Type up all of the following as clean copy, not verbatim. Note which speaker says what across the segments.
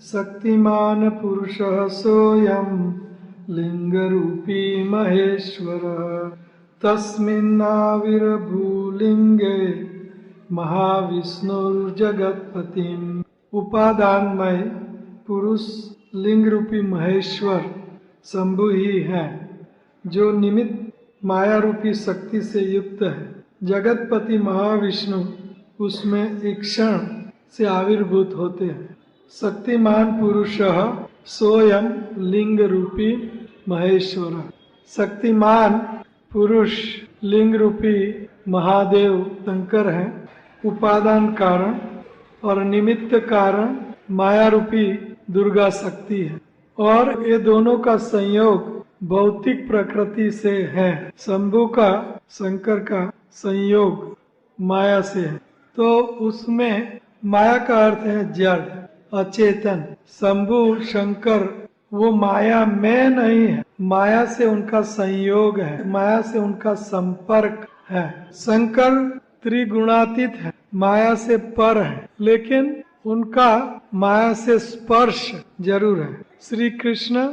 Speaker 1: शक्तिमान पुरुषः सोऽयं लिंगरूपी महेश्वरः तस्मिन्नाविर्भूलिंगे महाविष्णुर्जगत्पतिम्। उपादानमय पुरुष लिंग रूपी महेश्वर शंभु ही है, जो निमित्त माया रूपी शक्ति से युक्त है। जगतपति महाविष्णु उसमें एक क्षण से आविर्भूत होते हैं। शक्तिमान पुरुषः सोऽयं लिंग रूपी महेश्वर। शक्तिमान पुरुष लिंग रूपी महादेव शंकर हैं। उपादान कारण और निमित्त कारण माया रूपी दुर्गा शक्ति है, और ये दोनों का संयोग भौतिक प्रकृति से है। शंभु का शंकर का संयोग माया से है, तो उसमें माया का अर्थ है जड़ अचेतन। शंभु शंकर वो माया में नहीं है, माया से उनका संयोग है, माया से उनका संपर्क है। शंकर त्रिगुणातीत है, माया से पर है, लेकिन उनका माया से स्पर्श जरूर है। श्री कृष्ण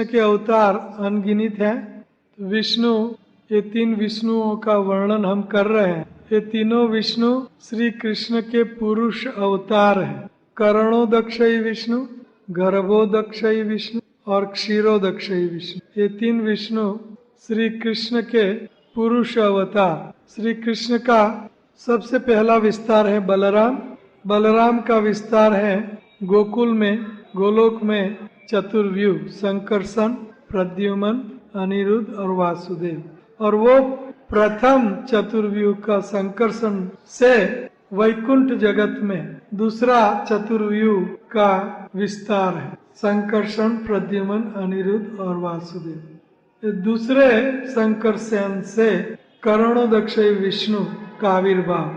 Speaker 1: के अवतार अनगिनित हैं। विष्णु, ये तीन विष्णुओं का वर्णन हम कर रहे हैं। ये तीनों विष्णु श्री कृष्ण के पुरुष अवतार हैं। करणोदक्षयी विष्णु, गर्भोदक्षयी विष्णु और क्षीरोदक्षयी विष्णु, ये तीन विष्णु श्री कृष्ण के पुरुष अवतार। श्री कृष्ण का सबसे पहला विस्तार है बलराम। बलराम का विस्तार है गोकुल में, गोलोक में चतुर्व्यूह संकर्षण, प्रद्युम्न, अनिरुद्ध और वासुदेव। और वो प्रथम चतुर्व्यूह का संकर्षण से वैकुंठ जगत में दूसरा चतुर्व्यूह का विस्तार है। संकर्षण, प्रद्युम्न, अनिरुद्ध और वासुदेव। दूसरे संकर्षण से करणोदक्षयी विष्णु का आविर्भाव,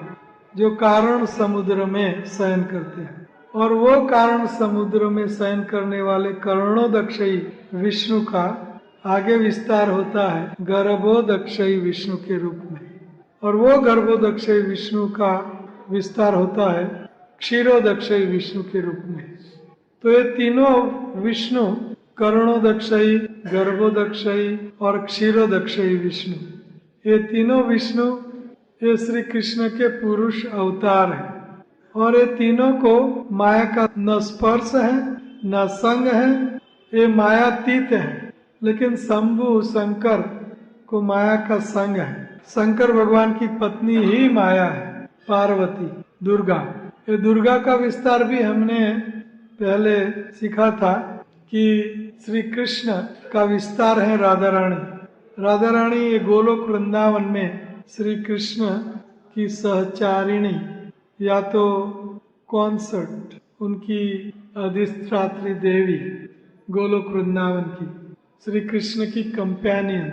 Speaker 1: जो कारण समुद्र में शयन करते हैं। और वो कारण समुद्र में शयन करने वाले करणोदक्षयी विष्णु का आगे विस्तार होता है गर्भोदक्षयी विष्णु के रूप में, और वो गर्भोदक्षयी विष्णु का विस्तार होता है क्षीरोदक्षयी विष्णु के रूप में। तो ये तीनों विष्णु, करणोदक्षयी, गर्भोदक्षयी और क्षीरोदक्षयी विष्णु, ये तीनों विष्णु ये श्री कृष्ण के पुरुष अवतार हैं। और ये तीनों को माया का न स्पर्श है न संग है, ये मायातीत है। लेकिन शंभु शंकर को माया का संग है। शंकर भगवान की पत्नी ही माया है, पार्वती, दुर्गा। ये दुर्गा का विस्तार भी हमने पहले सीखा था कि श्री कृष्ण का विस्तार है राधा रानी। राधा रानी ये गोलोक वृंदावन में श्री कृष्ण की सहचारिणी या तो कॉन्सर्ट, उनकी अधिष्ठात्री देवी गोलोक वृंदावन की, श्री कृष्ण की कंपेनियन,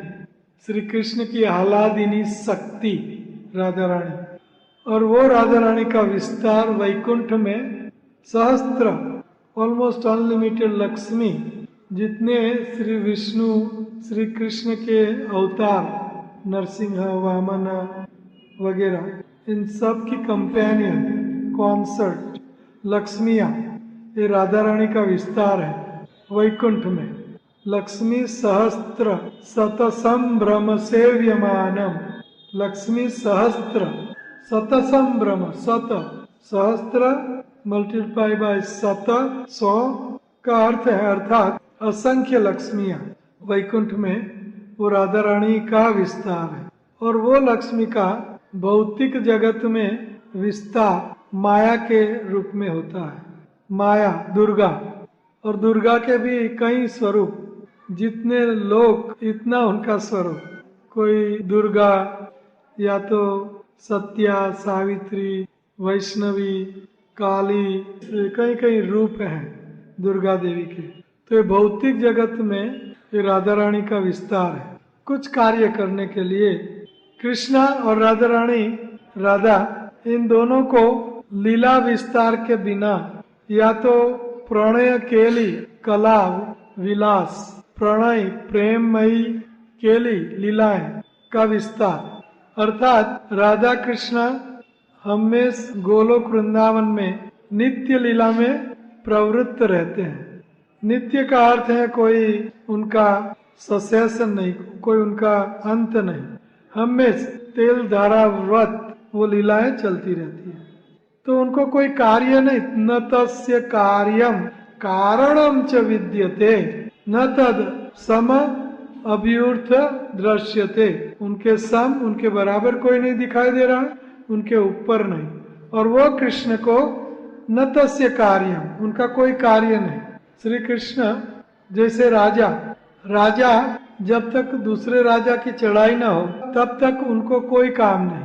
Speaker 1: श्री कृष्ण की आह्लादिनी शक्ति राधा रानी। और वो राधा रानी का विस्तार वैकुंठ में सहस्त्र, ऑलमोस्ट अनलिमिटेड लक्ष्मी, जितने श्री विष्णु श्री कृष्ण के अवतार नरसिंह, वामन वगैरह, इन सब की कंपेनियन, कॉन्सर्ट, लक्ष्मियाँ, ये राधा रानी का विस्तार है वैकुंठ में। लक्ष्मी सहस्त्र शत संभ्रम सेव्यमानम। लक्ष्मी सहस्त्र शत संभ्रम, शत सहस्त्र मल्टीप्लाई बाय शत, 100 का अर्थ है, अर्थात असंख्य लक्ष्मियाँ वैकुंठ में वो राधा रानी का विस्तार है। और वो लक्ष्मी का भौतिक जगत में विस्तार माया के रूप में होता है। माया दुर्गा, और दुर्गा के भी कई स्वरूप, जितने लोग इतना उनका स्वरूप। कोई दुर्गा या तो सत्या, सावित्री, वैष्णवी, काली, कई कई रूप हैं दुर्गा देवी के। तो ये भौतिक जगत में ये राधा रानी का विस्तार है। कुछ कार्य करने के लिए कृष्णा और राधा रानी, राधा, इन दोनों को लीला विस्तार के बिना या तो प्रणय केली कला विलास, प्रणय प्रेममयी केली लीलाएं का विस्तार, अर्थात राधा कृष्ण हमेश गोलोक वृंदावन में नित्य लीला में प्रवृत्त रहते हैं। नित्य का अर्थ है कोई उनका ससेशन नहीं, कोई उनका अंत नहीं, हमेशा तेल धारा व्रत वो लीलाएं चलती रहती है। तो उनको कोई कार्य नहीं, न तस्य कार्यम कारणम च विद्यते न तद सम अभियूर्थ दृश्यते। उनके सम, उनके बराबर कोई नहीं दिखाई दे रहा, उनके ऊपर नहीं। और वो कृष्ण को न तस्य कार्यम, उनका कोई कार्य नहीं। श्री कृष्ण जैसे राजा जब तक दूसरे राजा की चढ़ाई न हो तब तक उनको कोई काम नहीं।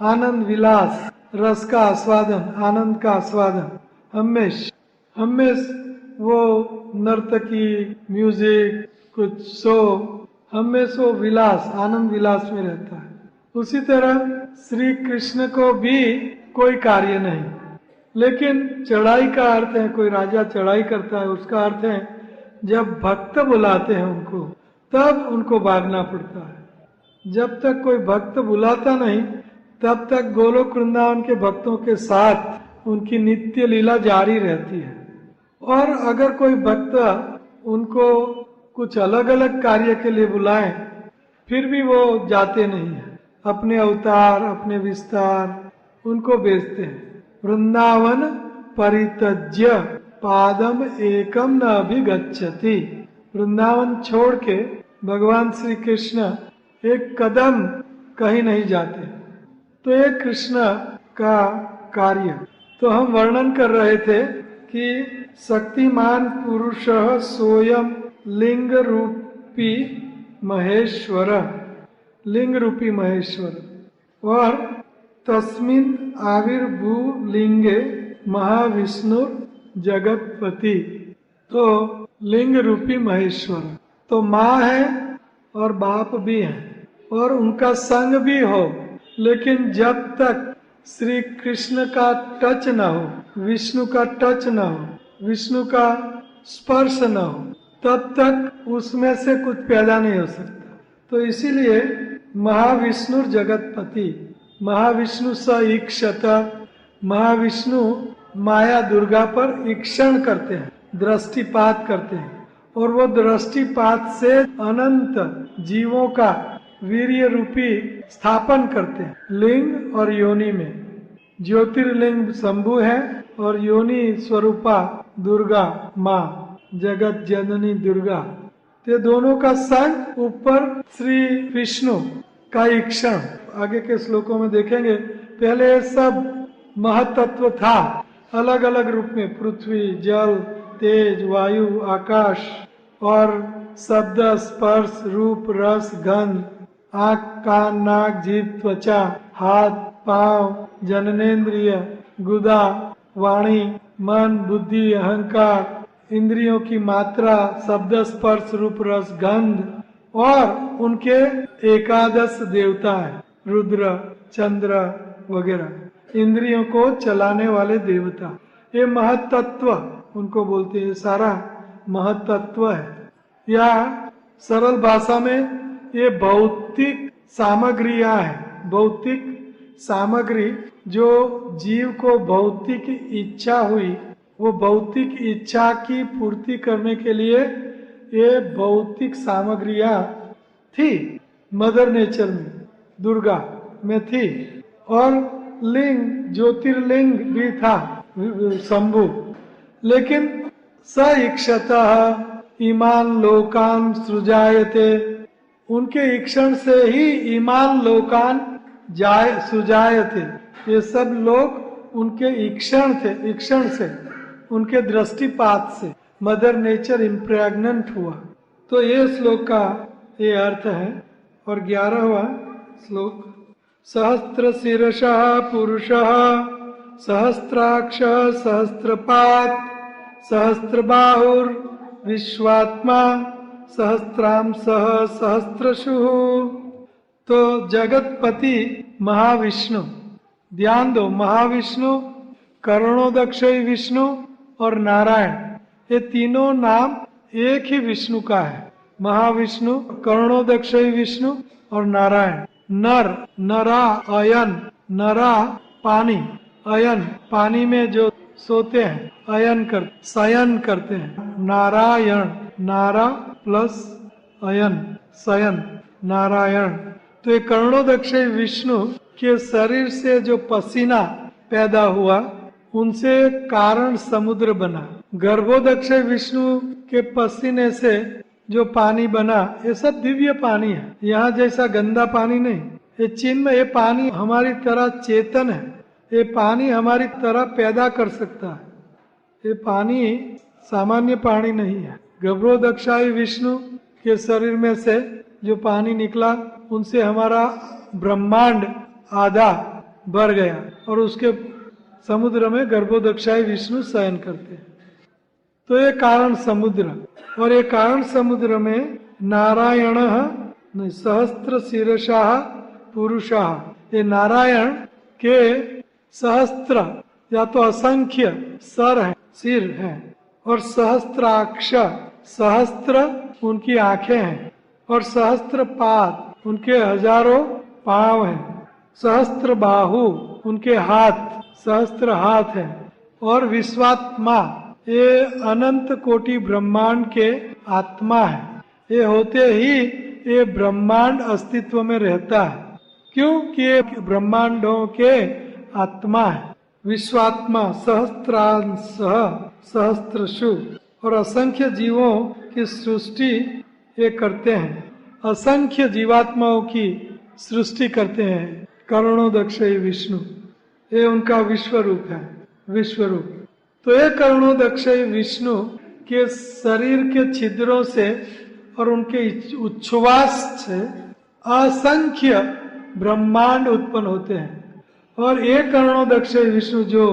Speaker 1: आनंद विलास, रस का आस्वादन, आनंद का आस्वादन, हमेश वो नर्तकी, म्यूजिक, कुछ शो, हमेशा वो विलास, आनंद विलास में रहता है। उसी तरह श्री कृष्ण को भी कोई कार्य नहीं, लेकिन चढ़ाई का अर्थ है, कोई राजा चढ़ाई करता है, उसका अर्थ है जब भक्त बुलाते हैं उनको तब उनको भागना पड़ता है। जब तक कोई भक्त बुलाता नहीं तब तक गोलोक वृंदावन के भक्तों के साथ उनकी नित्य लीला जारी रहती है। और अगर कोई भक्त उनको कुछ अलग अलग कार्य के लिए बुलाए फिर भी वो जाते नहीं है, अपने अवतार, अपने विस्तार उनको बेचते हैं। वृंदावन परित्यज्य पादम एकम न अभिगच्छति। वृंदावन छोड़ के भगवान श्री कृष्ण एक कदम कहीं नहीं जाते। तो ये कृष्ण का कार्य। तो हम वर्णन कर रहे थे कि शक्तिमान पुरुष सोयम लिंग रूपी महेश्वर, लिंग रूपी महेश्वर। और तस्मिन आविर्भू लिंगे महाविष्णु जगतपति। तो लिंग रूपी महेश्वर तो माँ है और बाप भी है और उनका संग भी हो, लेकिन जब तक श्री कृष्ण का टच न हो, विष्णु का टच न हो, विष्णु का स्पर्श न हो, तब तक उसमें से कुछ पैदा नहीं हो सकता। तो इसीलिए महाविष्णु जगतपति, महाविष्णु स ईक्षत, महाविष्णु माया दुर्गा पर ईक्षण करते हैं, दृष्टिपात करते हैं। और वो दृष्टिपात से अनंत जीवों का वीर्य रूपी स्थापन करते हैं। लिंग और योनि में ज्योतिर्लिंग शंभु है और योनि स्वरूपा दुर्गा माँ, जगत जननी दुर्गा। ये दोनों का संग ऊपर श्री विष्णु का ईक्षण आगे के श्लोकों में देखेंगे। पहले ये सब महतत्व था अलग अलग रूप में, पृथ्वी, जल, तेज, वायु, आकाश, और शब्द, स्पर्श, रूप, रस, गंध, आँख, कान, नाक, जीभ, त्वचा, हाथ, पांव, जननेन्द्रिय, गुदा, वाणी, मन, बुद्धि, अहंकार, इंद्रियों की मात्रा, शब्द, स्पर्श, रूप, रस, गंध, और उनके 11 देवता है, रुद्र, चंद्र वगैरह, इंद्रियों को चलाने वाले देवता। ये महतत्व उनको बोलते हैं, सारा महतत्व है। या सरल भाषा में ये भौतिक सामग्रियां है, भौतिक सामग्री जो जीव को भौतिक इच्छा हुई, वो भौतिक इच्छा की पूर्ति करने के लिए ये भौतिक सामग्रियां थी मदर नेचर में, दुर्गा में थी। और लिंग, ज्योतिर्लिंग भी था शंभु, लेकिन स इक्षतः ईमान लोकान सृजायते, उनके ईक्षण से ही ईमान लोकान सुजायते। ये सब लोग उनके ईक्षण थे, ईक्षण से, उनके दृष्टिपात से मदर नेचर इम्प्रेग्नेंट हुआ। तो ये श्लोक का ये अर्थ है। और 11वां श्लोक, सहस्त्र शीर्षः पुरुषः सहस्त्राक्ष सहस्त्रपात सहस्त्रबाहुर विश्वात्मा सहस्त्रांशः सहस्त्रशुः। तो जगतपति महाविष्णु, ध्यान दो, महाविष्णु, करुणोदक्षय विष्णु और नारायण, ये तीनों नाम एक ही विष्णु का है। महाविष्णु, करुणोदक्षय विष्णु और नारायण। नर, नरा अयन, नरा पानी, अयन, पानी में जो सोते हैं, अयन कर, शयन करते हैं। नारायण, नारा प्लस अयन, शयन, नारायण। तो ये करुणोदक्षय विष्णु के शरीर से जो पसीना पैदा हुआ, उनसे कारण समुद्र बना। गर्भोदक्षय विष्णु के पसीने से जो पानी बना, ये सब दिव्य पानी है, यहाँ जैसा गंदा पानी नहीं। ये चिन्मय, ये पानी हमारी तरह चेतन है, ये पानी हमारी तरह पैदा कर सकता है। ये पानी सामान्य पानी नहीं है। गर्भोदक्षाय विष्णु के शरीर में से जो पानी निकला, उनसे हमारा ब्रह्मांड आधा भर गया और उसके समुद्र में गर्भोदक्षाय विष्णु शयन करते हैं। तो ये कारण समुद्र, और ये कारण समुद्र में नारायण सहस्त्र शीर्षा पुरुषा, ये नारायण के सहस्त्र या तो असंख्य सर है, सिर है, और सहस्त्राक्ष, सहस्त्र उनकी आंखें हैं, और सहस्त्र पाद उनके हजारों पांव हैं, सहस्त्र बाहु उनके हाथ, सहस्त्र हाथ है, और विश्वात्मा ये अनंत कोटि ब्रह्मांड के आत्मा है। ये होते ही ये ब्रह्मांड अस्तित्व में रहता है, क्योंकि ये ब्रह्मांडों के आत्मा है। विश्वात्मा सहस्त्रांश सहस्त्रशु, और असंख्य जीवों की सृष्टि ये करते हैं, असंख्य जीवात्माओं की सृष्टि करते हैं करुणोदक्षय विष्णु। ये उनका विश्व रूप है, विश्व रूप। तो ये करुणोदक्षय विष्णु के शरीर के छिद्रों से और उनके उच्छ्वास से असंख्य ब्रह्मांड उत्पन्न होते हैं। और ये करुणोदक्षय विष्णु जो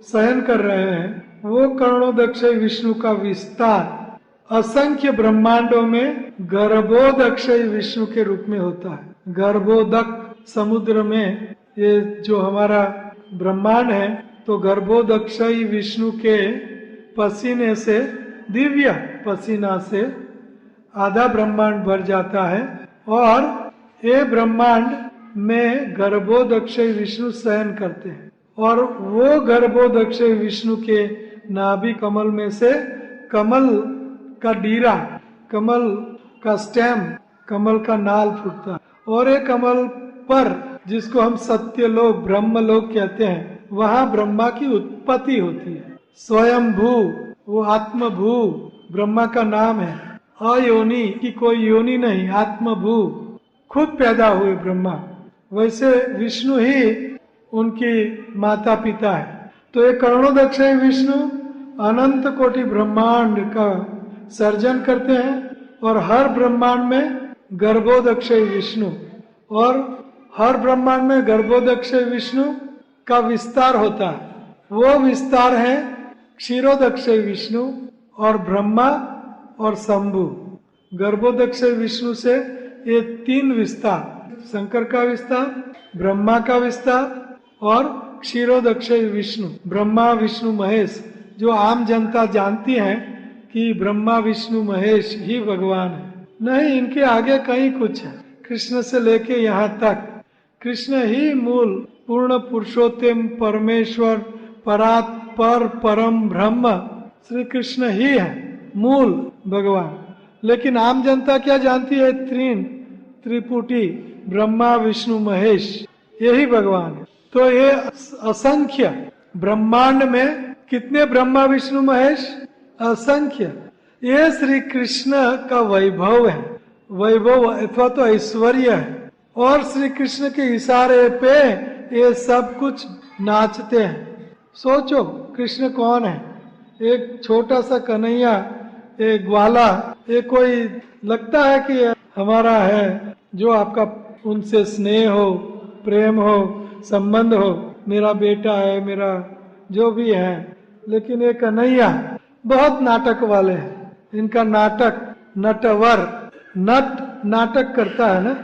Speaker 1: शयन कर रहे हैं, वो करुणोदक्षय विष्णु का विस्तार असंख्य ब्रह्मांडों में गर्भोदक्षय विष्णु के रूप में होता है। गर्भोदक समुद्र में ये जो हमारा ब्रह्मांड है, तो गर्भोदक्षय विष्णु के पसीने से, दिव्य पसीना से आधा ब्रह्मांड भर जाता है, और ये ब्रह्मांड में गर्भोदक्षय विष्णु शयन करते हैं। और वो गर्भोदक्षय विष्णु के नाभि कमल में से कमल का डीरा, कमल का स्टेम, कमल का नाल फूटता है, और ये कमल पर, जिसको हम सत्यलोक, ब्रह्मलोक कहते हैं, वहाँ ब्रह्मा की उत्पत्ति होती है। स्वयंभू, वो आत्मभू ब्रह्मा का नाम है। अयोनि की कोई योनि नहीं, आत्मभू, खुद पैदा हुए ब्रह्मा। वैसे विष्णु ही उनकी माता पिता है। तो ये करुणोदक्षय विष्णु अनंत कोटि ब्रह्मांड का सर्जन करते हैं, और हर ब्रह्मांड में गर्भोदक्षय विष्णु, और हर ब्रह्मांड में गर्भोदक्षय विष्णु का विस्तार होता है। वो विस्तार है क्षीरोदक्षय विष्णु और ब्रह्मा और शंभु। गर्भोदक्षय विष्णु से ये तीन विस्तार, शंकर का विस्तार, ब्रह्मा का विस्तार और क्षीरोदक्षय विष्णु, ब्रह्मा विष्णु महेश, जो आम जनता जानती है कि ब्रह्मा विष्णु महेश ही भगवान है। नहीं, इनके आगे कहीं कुछ है। कृष्ण से लेके यहाँ तक कृष्ण ही मूल पूर्ण पुरुषोत्तम परमेश्वर परात पर परम ब्रह्म श्री कृष्ण ही है मूल भगवान। लेकिन आम जनता क्या जानती है? त्रिपुटी ब्रह्मा विष्णु महेश यही भगवान है। तो ये असंख्य ब्रह्मांड में कितने ब्रह्मा विष्णु महेश? असंख्य। ये श्री कृष्ण का वैभव है, वैभव अथवा तो ऐश्वर्य है। और श्री कृष्ण के इशारे पे ये सब कुछ नाचते हैं। सोचो कृष्ण कौन है? एक छोटा सा कन्हैया, एक ग्वाला, ये कोई लगता है कि हमारा है, जो आपका उनसे स्नेह हो, प्रेम हो, संबंध हो, मेरा बेटा है, मेरा जो भी है। लेकिन ये कन्हैया बहुत नाटक वाले हैं। इनका नाटक, नटवर, नट नाटक करता है ना,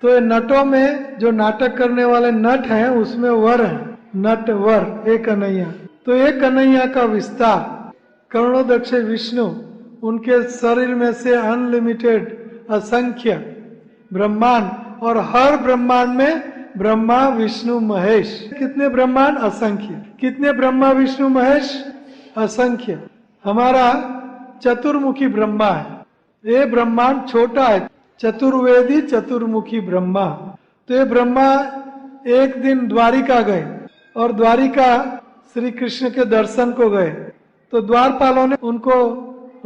Speaker 1: तो ये नटों में जो नाटक करने वाले नट हैं उसमें वर है, नटवर, एक कन्हैया। तो ये कन्हैया का विस्तार करुणोदक्षय विष्णु, उनके शरीर में से अनलिमिटेड असंख्य ब्रह्मांड, और हर ब्रह्मांड में ब्रह्मा विष्णु महेश। कितने ब्रह्मांड? असंख्य। कितने ब्रह्मा विष्णु महेश? असंख्य। हमारा चतुर्मुखी ब्रह्मा है, ये ब्रह्मांड छोटा है, चतुर्वेदी चतुर्मुखी ब्रह्मा। तो ये ब्रह्मा एक दिन द्वारिका गए और द्वारिका श्री कृष्ण के दर्शन को गए, तो द्वारपालों ने उनको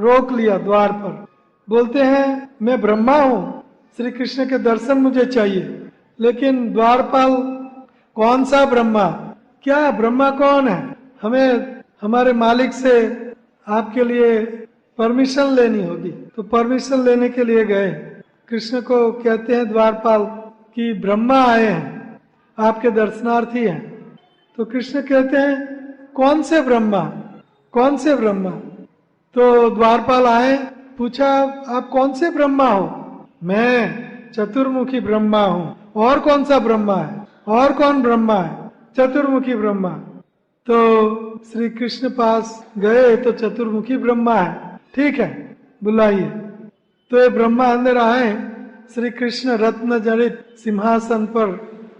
Speaker 1: रोक लिया द्वार पर। बोलते हैं मैं ब्रह्मा हूं, श्री कृष्ण के दर्शन मुझे चाहिए। लेकिन द्वारपाल, कौन सा ब्रह्मा? क्या ब्रह्मा कौन है? हमें हमारे मालिक से आपके लिए परमिशन लेनी होगी। तो परमिशन लेने के लिए गए। कृष्ण को कहते हैं द्वारपाल कि ब्रह्मा आए हैं, आपके दर्शनार्थी हैं। तो कृष्ण कहते हैं कौन से ब्रह्मा? कौन से ब्रह्मा? तो द्वारपाल आए, पूछा आप कौन से ब्रह्मा हो? मैं चतुर्मुखी ब्रह्मा हूं। और कौन सा ब्रह्मा है? और कौन ब्रह्मा है? चतुर्मुखी ब्रह्मा। तो श्री कृष्ण पास गए तो चतुर्मुखी ब्रह्मा है। ठीक है, बुलाइए। तो ये ब्रह्मा अंदर आए, श्री कृष्ण रत्न जड़ित सिंहासन पर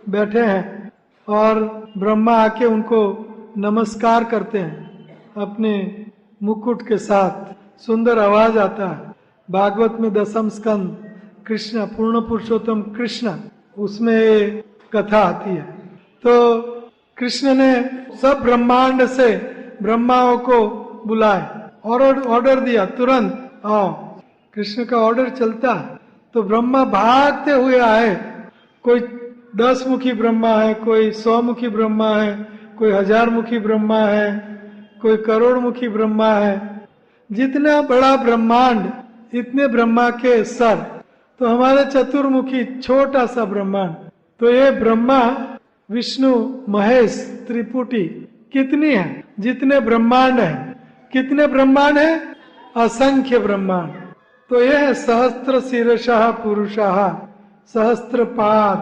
Speaker 1: बैठे हैं और ब्रह्मा आके उनको नमस्कार करते हैं अपने मुकुट के साथ। सुंदर आवाज आता है। भागवत में 10वें स्कंद कृष्ण पूर्ण पुरुषोत्तम कृष्ण, उसमें ये कथा आती है। तो कृष्ण ने सब ब्रह्मांड से ब्रह्माओं को बुलाए और ऑर्डर दिया तुरंत आओ। कृष्ण का ऑर्डर चलता है तो ब्रह्मा भागते हुए आए। कोई 10 मुखी ब्रह्मा है, कोई 100 मुखी ब्रह्मा है, कोई 1000 मुखी ब्रह्मा है, कोई करोड़ मुखी ब्रह्मा है। जितना बड़ा ब्रह्मांड इतने ब्रह्मा के सर। तो हमारे चतुर्मुखी छोटा सा ब्रह्मांड। तो ये ब्रह्मा विष्णु महेश त्रिपुटी कितनी है? जितने ब्रह्मांड है। कितने ब्रह्मांड है? असंख्य ब्रह्मांड। तो यह है सहस्त्र शीर्षः पुरुषः, सहस्त्र पाद,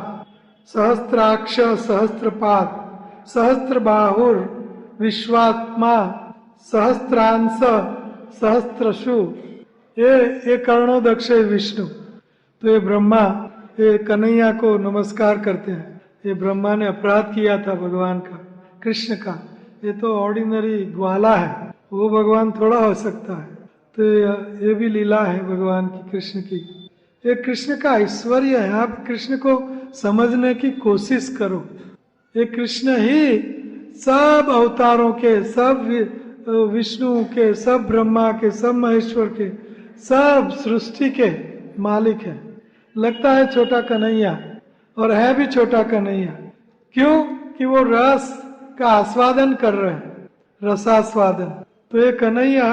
Speaker 1: सहस्त्राक्ष सहस्त्रपाद, सहस्त्र बाहुर विश्वात्मा, सहस्त्रांश सहस्त्रशु। ये कर्णोदक्ष विष्णु। तो ये ब्रह्मा ये कन्हैया को नमस्कार करते हैं। ये ब्रह्मा ने अपराध किया था भगवान का, कृष्ण का। ये तो ऑर्डिनरी ग्वाला है, वो भगवान थोड़ा हो सकता है। तो ये भी लीला है भगवान की, कृष्ण की। ये कृष्ण का ऐश्वर्य है। आप कृष्ण को समझने की कोशिश करो। ये कृष्ण ही सब अवतारों के, सब विष्णु के, सब ब्रह्मा के, सब महेश्वर के, सब सृष्टि के मालिक है। लगता है छोटा कन्हैया और है भी छोटा कन्हैया। क्यों? कि वो रस का आस्वादन कर रहे हैं, रसास्वादन। तो ये कन्हैया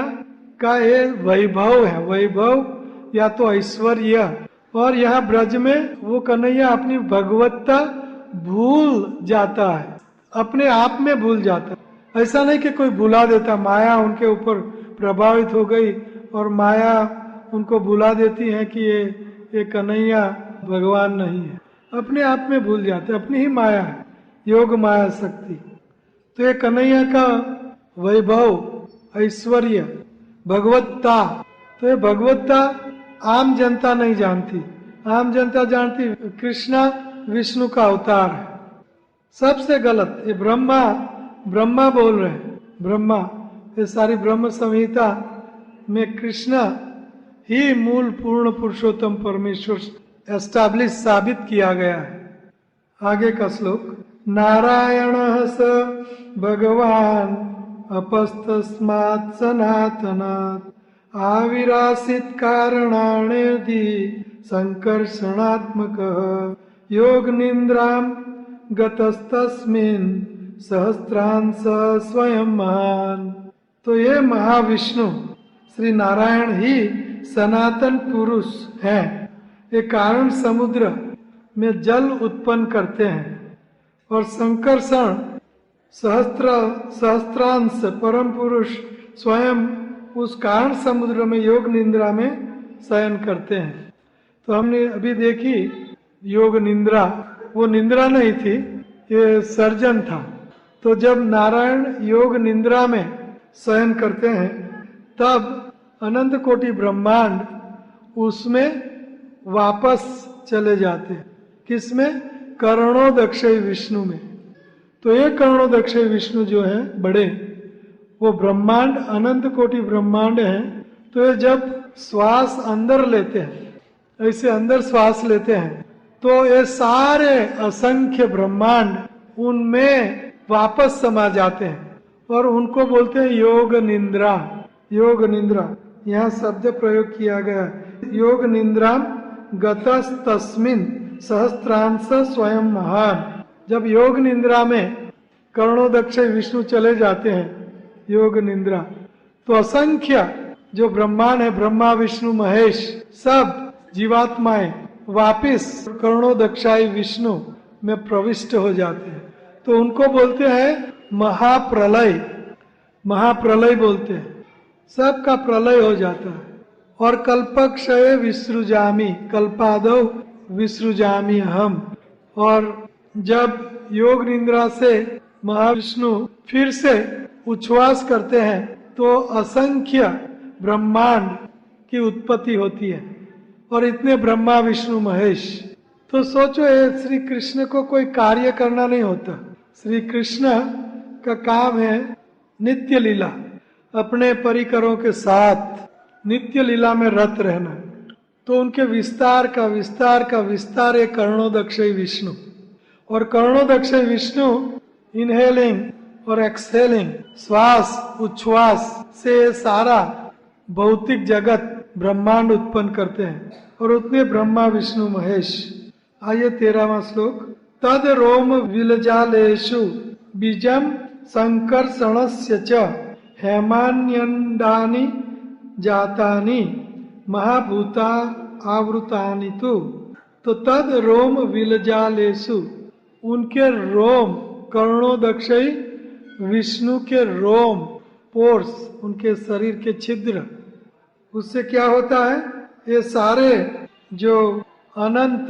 Speaker 1: का ये वैभव है, वैभव या तो ऐश्वर्य। और यहाँ ब्रज में वो कन्हैया अपनी भगवत्ता भूल जाता है, अपने आप में भूल जाता है। ऐसा नहीं कि कोई भुला देता, माया उनके ऊपर प्रभावित हो गई और माया उनको भुला देती है कि ये कन्हैया भगवान नहीं है। अपने आप में भूल जाते, अपनी ही माया है, योग माया शक्ति। तो ये कन्हैया का वैभव, ऐश्वर्य, भगवत्ता। तो ये भगवत्ता आम जनता नहीं जानती। आम जनता जानती कृष्णा विष्णु का अवतार है। सबसे गलत। ये ब्रह्मा बोल रहे हैं। ब्रह्मा, ये सारी ब्रह्म संहिता में कृष्णा ही मूल पूर्ण पुरुषोत्तम परमेश्वर एस्टैब्लिश साबित किया गया है। आगे का श्लोक, नारायण स भगवान अपस्तस्मात् सनातनात् आविरासित कारणाणेधि संकर्षणात्मक योग निद्रां गतस्तस्मिन् सहस्रांश स्वयं महान। तो ये महाविष्णु श्री नारायण ही सनातन पुरुष हैं। ये कारण समुद्र में जल उत्पन्न करते हैं और संकर्षण सहस्त्रांश परम पुरुष स्वयं उस कारण समुद्र में योग निद्रा में शयन करते हैं। तो हमने अभी देखी योग निद्रा, वो निद्रा नहीं थी, ये सर्जन था। तो जब नारायण योग निद्रा में शयन करते हैं तब अनंत कोटि ब्रह्मांड उसमें वापस चले जाते हैं। किसमें? कर्णोदक्षय विष्णु में। तो ये कर्णोदक्षय विष्णु जो है बड़े, वो ब्रह्मांड अनंत कोटि ब्रह्मांड है। तो ये जब श्वास अंदर लेते हैं, ऐसे अंदर श्वास लेते हैं, तो ये सारे असंख्य ब्रह्मांड उनमें वापस समा जाते हैं और उनको बोलते हैं योग निंद्रा। योग निंद्रा यहाँ शब्द प्रयोग किया गया। योग निंद्रा गतस तस्मिन सहस्त्रांश स्वयं महान। जब योग निंद्रा में कर्णोदक्षय विष्णु चले जाते हैं योग निंद्रा, तो असंख्य जो ब्रह्मांड है, ब्रह्मा विष्णु महेश, सब जीवात्माएं वापिस कर्णोदक्षाय विष्णु में प्रविष्ट हो जाते हैं। तो उनको बोलते हैं महाप्रलय। महाप्रलय बोलते हैं, सबका प्रलय हो जाता है। और कल्पक्षय विसृजामि, कल्पादौ विसृजामि हम। और जब योग निद्रा से महाविष्णु फिर से उच्छ्वास करते हैं तो असंख्य ब्रह्मांड की उत्पत्ति होती है और इतने ब्रह्मा विष्णु महेश। तो सोचो ये श्री कृष्ण को कोई कार्य करना नहीं होता। श्री कृष्ण का काम है नित्य लीला, अपने परिकरों के साथ नित्य लीला में रत रहना। तो उनके विस्तार का विस्तार है कर्णोदक्षय विष्णु। और कर्णोदक्षय विष्णु इनहेलिंग और एक्सहेलिंग, श्वास उच्छ्वास से सारा भौतिक जगत ब्रह्मांड उत्पन्न करते हैं और उतने ब्रह्मा विष्णु महेश। आइए 13वां श्लोक। तद रोम विलजालेषु बीजम संकर्षणस्य च हेमान्यंडानि जातानि महाभूता आवृतानि तो तद रोम विलजालेषु, उनके रोम, कर्णोदक्षय विष्णु के रोम पोर्स, उनके शरीर के छिद्र, उससे क्या होता है, ये सारे जो अनंत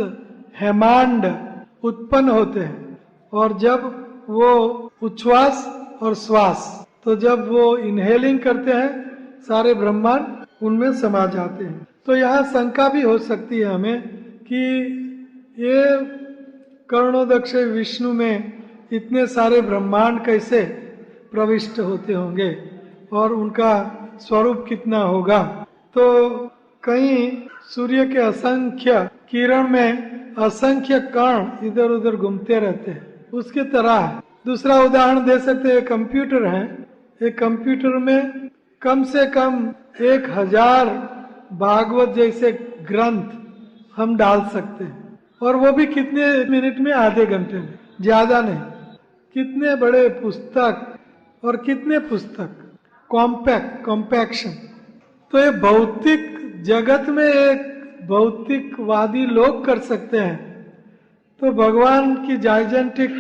Speaker 1: हेमांड उत्पन्न होते हैं। और जब वो उच्छ्वास और श्वास, तो जब वो इनहेलिंग करते हैं सारे ब्रह्मांड उनमें समा जाते हैं। तो यहाँ शंका भी हो सकती है हमें कि ये कर्णोदक्षय विष्णु में इतने सारे ब्रह्मांड कैसे प्रविष्ट होते होंगे और उनका स्वरूप कितना होगा। तो कहीं सूर्य के असंख्य किरण में असंख्य कण इधर उधर घूमते रहते हैं, उसकी तरह है। दूसरा उदाहरण दे सकते हैं, कंप्यूटर है। एक कंप्यूटर में कम से कम 1000 भागवत जैसे ग्रंथ हम डाल सकते हैं, और वो भी कितने मिनट में, आधे घंटे में, ज्यादा नहीं। कितने बड़े पुस्तक और कितने पुस्तक, कॉम्पैक्शन। तो ये भौतिक जगत में एक भौतिकवादी लोग कर सकते हैं, तो भगवान की जाइजेंटिक,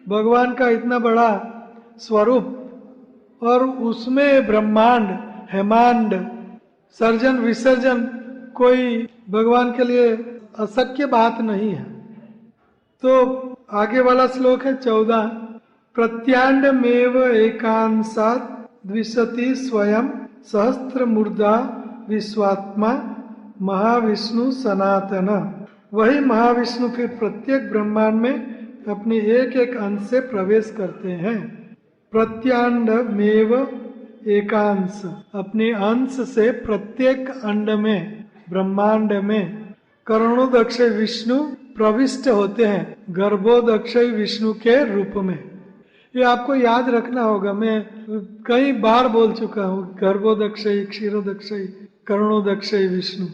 Speaker 1: भगवान का इतना बड़ा स्वरूप और उसमें ब्रह्मांड हेमांड सर्जन विसर्जन कोई भगवान के लिए अशक्य बात नहीं है। तो आगे वाला श्लोक है 14। प्रत्यांडमेव एकांसात् द्विशति स्वयं सहस्त्र मूर्धा विश्वात्मा महाविष्णु सनातन। वही महाविष्णु फिर प्रत्येक ब्रह्मांड में अपने एक एक अंश से प्रवेश करते हैं। प्रत्यांडमेव एकांश, अपने अंश से प्रत्येक अंड में, ब्रह्मांड में कर्णोदक्षय विष्णु प्रविष्ट होते हैं गर्भोदक्षय विष्णु के रूप में। ये आपको याद रखना होगा, मैं कई बार बोल चुका हूँ, गर्भोदक्षय, क्षीरोदक्षय, कर्णोदक्षय विष्णु।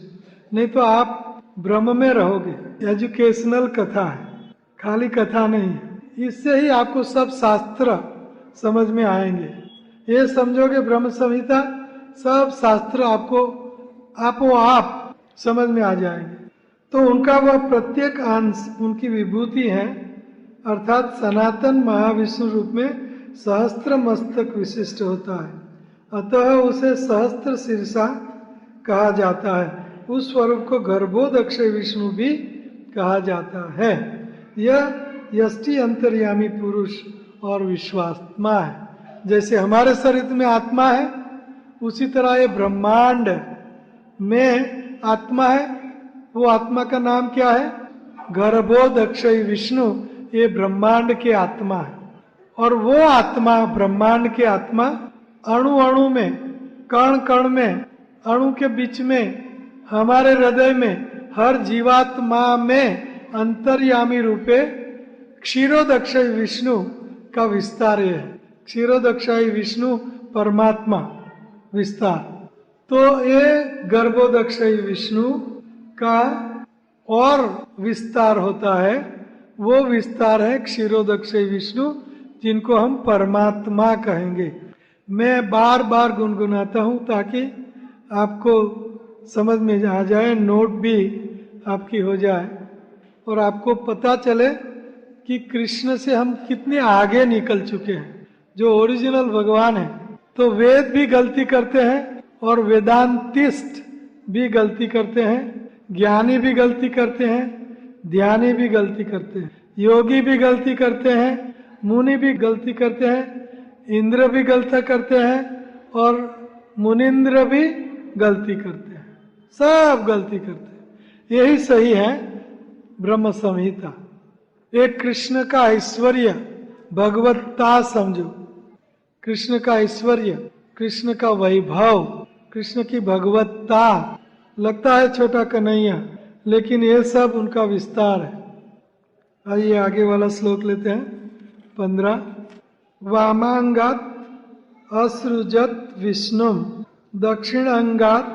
Speaker 1: नहीं तो आप भ्रम में रहोगे। एजुकेशनल कथा है, खाली कथा नहीं है। इससे ही आपको सब शास्त्र समझ में आएंगे। ये समझोगे ब्रह्म संहिता, सब शास्त्र आपको आप समझ में आ जाएंगे। तो उनका वह प्रत्येक अंश उनकी विभूति है, अर्थात सनातन महाविष्णु रूप में सहस्त्र मस्तक विशिष्ट होता है। अतः उसे सहस्त्र शीर्षा कहा जाता है। उस स्वरूप को गर्भोदक्षय विष्णु भी कहा जाता है। यह यष्टि अंतर्यामी पुरुष और विश्वात्मा है। जैसे हमारे शरीर में आत्मा है, उसी तरह ये ब्रह्मांड में आत्मा है। वो आत्मा का नाम क्या है? गर्भोदक्षय विष्णु ये ब्रह्मांड के आत्मा है। और वो आत्मा, ब्रह्मांड के आत्मा अणु अणु में, कण कण में, अणु के बीच में, हमारे हृदय में, हर जीवात्मा में अंतर्यामी रूपे क्षीरोदक्षय विष्णु का विस्तार है। क्षीरोदक्षय विष्णु परमात्मा विस्तार। तो ये गर्भोदक्षय विष्णु का और विस्तार होता है, वो विस्तार है क्षीरोदक्षय विष्णु, जिनको हम परमात्मा कहेंगे। मैं बार बार गुनगुनाता हूँ ताकि आपको समझ में आ जाए, नोट भी आपकी हो जाए और आपको पता चले कि कृष्ण से हम कितने आगे निकल चुके हैं। जो ओरिजिनल भगवान है, तो वेद भी गलती करते हैं और वेदांतिस्ट भी गलती करते हैं, ज्ञानी भी गलती करते हैं, ध्यानी भी गलती करते हैं, योगी भी गलती करते हैं, मुनि भी गलती करते हैं, इंद्र भी गलती करते हैं और मुनिंद्र भी गलती करते हैं, सब गलती करते हैं। यही सही है ब्रह्म संहिता। एक कृष्ण का ऐश्वर्य, भगवत्ता समझो, कृष्ण का ऐश्वर्य, कृष्ण का वैभव, कृष्ण की भगवत्ता। लगता है छोटा कन्हैया, लेकिन ये सब उनका विस्तार है। आइए आगे वाला श्लोक लेते हैं, 15। वामांगात असृजत विष्णुम दक्षिणांगात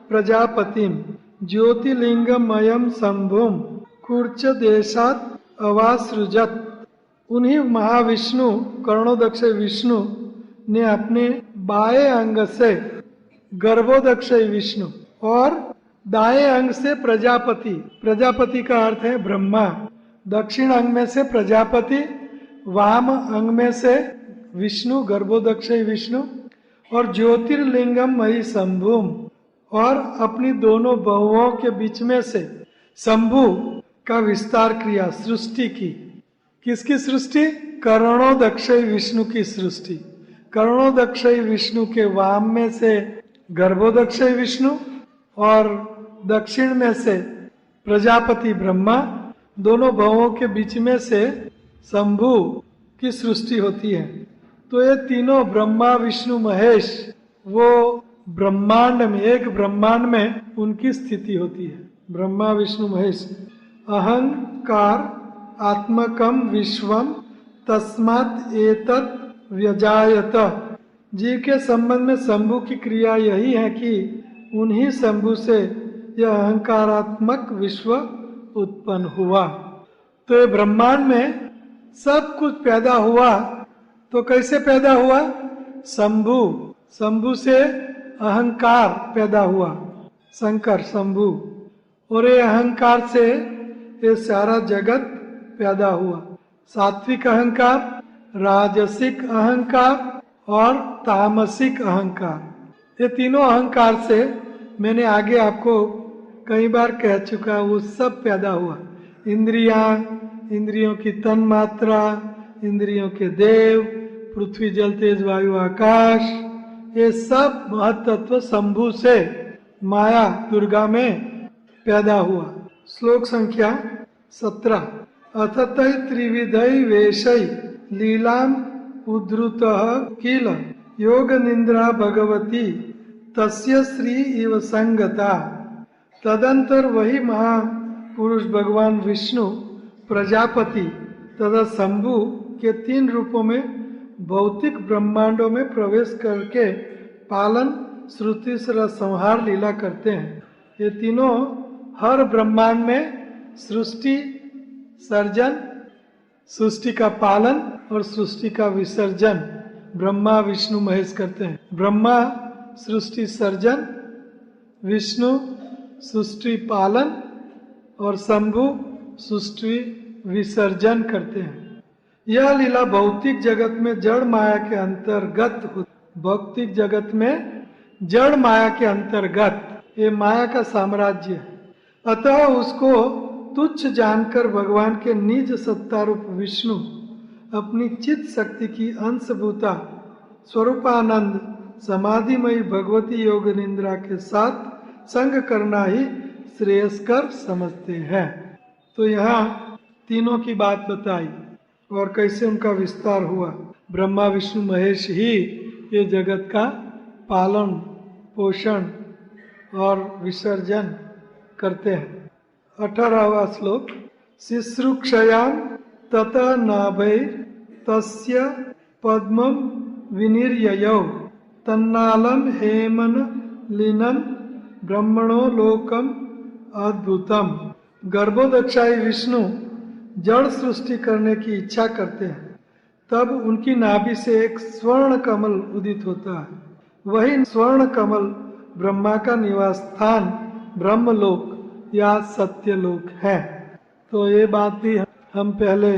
Speaker 1: प्रजापतिम ज्योतिलिंगमयम शंभुम कुर्च देशात अवासृजत। उन्हीं महाविष्णु कर्णोदक्षय विष्णु ने अपने बाएं अंग से गर्भोदक्षय विष्णु और दाएं अंग से प्रजापति, प्रजापति का अर्थ है ब्रह्मा, दक्षिण अंग में से प्रजापति, वाम अंग में से विष्णु गर्भोदक्षय विष्णु और ज्योतिर्लिंगम मई शंभुम, और अपनी दोनों बहुओं के बीच में से शंभु का विस्तार किया, सृष्टि की। किसकी सृष्टि? कर्णोदक्षय विष्णु की सृष्टि। कर्णोदक्षय विष्णु के वाम में से गर्भोदक्षय विष्णु और दक्षिण में से प्रजापति ब्रह्मा, दोनों भावों के बीच में से शंभु की सृष्टि होती है। तो ये तीनों ब्रह्मा विष्णु महेश, वो ब्रह्मांड में, एक ब्रह्मांड में उनकी स्थिति होती है। ब्रह्मा विष्णु महेश। अहंकार आत्मकम विश्वम तस्मात् एतत् व्यजायत। जीव के संबंध में शंभु की क्रिया यही है कि उन्हीं शंभु से यह अहंकारात्मक विश्व उत्पन्न हुआ। तो ये ब्रह्मांड में सब कुछ पैदा हुआ, तो कैसे पैदा हुआ? शंभु, शंभु से अहंकार पैदा हुआ, शंकर शंभु, और ये अहंकार से ये सारा जगत पैदा हुआ। सात्विक अहंकार, राजसिक अहंकार और तामसिक अहंकार, ये तीनों अहंकार से मैंने आगे आपको कई बार कह चुका, वो सब पैदा हुआ। इंद्रियां, इंद्रियों की तन मात्रा, इंद्रियों के देव, पृथ्वी जल तेज वायु आकाश, ये सब महत्त्व शंभु से माया दुर्गा में पैदा हुआ। श्लोक संख्या 17। अथतै त्रिविधै वेशै लीलाम उद्धृतः किल योग निंद्रा भगवती तस्य श्री इव संगता। तदंतर वही महापुरुष भगवान विष्णु प्रजापति तथा शंभु के 3 रूपों में भौतिक ब्रह्मांडों में प्रवेश करके पालन, श्रुति से संहार लीला करते हैं। ये तीनों हर ब्रह्मांड में सृष्टि सर्जन, सृष्टि का पालन और सृष्टि का विसर्जन ब्रह्मा विष्णु महेश करते हैं। ब्रह्मा सृष्टि सर्जन, विष्णु सृष्टि पालन और शंभु सृष्टि विसर्जन करते हैं। यह लीला भौतिक जगत में जड़ माया के अंतर्गत, भौतिक जगत में जड़ माया के अंतर्गत ये माया का साम्राज्य है। अतः उसको तुच्छ जानकर भगवान के निज सत्ता रूप विष्णु अपनी चित्त शक्ति की अंशभूता स्वरूपानंद समाधिमयी भगवती योग निंद्रा के साथ संग करना ही श्रेयस्कर समझते हैं। तो यहाँ तीनों की बात बताई और कैसे उनका विस्तार हुआ। ब्रह्मा विष्णु महेश ही ये जगत का पालन पोषण और विसर्जन करते हैं। 18वां श्लोक। शुश्रूषयाम ततः नाभै तस्य पद्मं विनिर्ययौ तन्नालं हेमन लीनं ब्रह्मणो लोकम अद्भुतम। गर्भोदक्षाई विष्णु जड़ सृष्टि करने की इच्छा करते हैं, तब उनकी नाभि से एक स्वर्ण कमल उदित होता है। वही स्वर्ण कमल ब्रह्मा का निवास स्थान ब्रह्मलोक या सत्यलोक है। तो ये बात भी हम पहले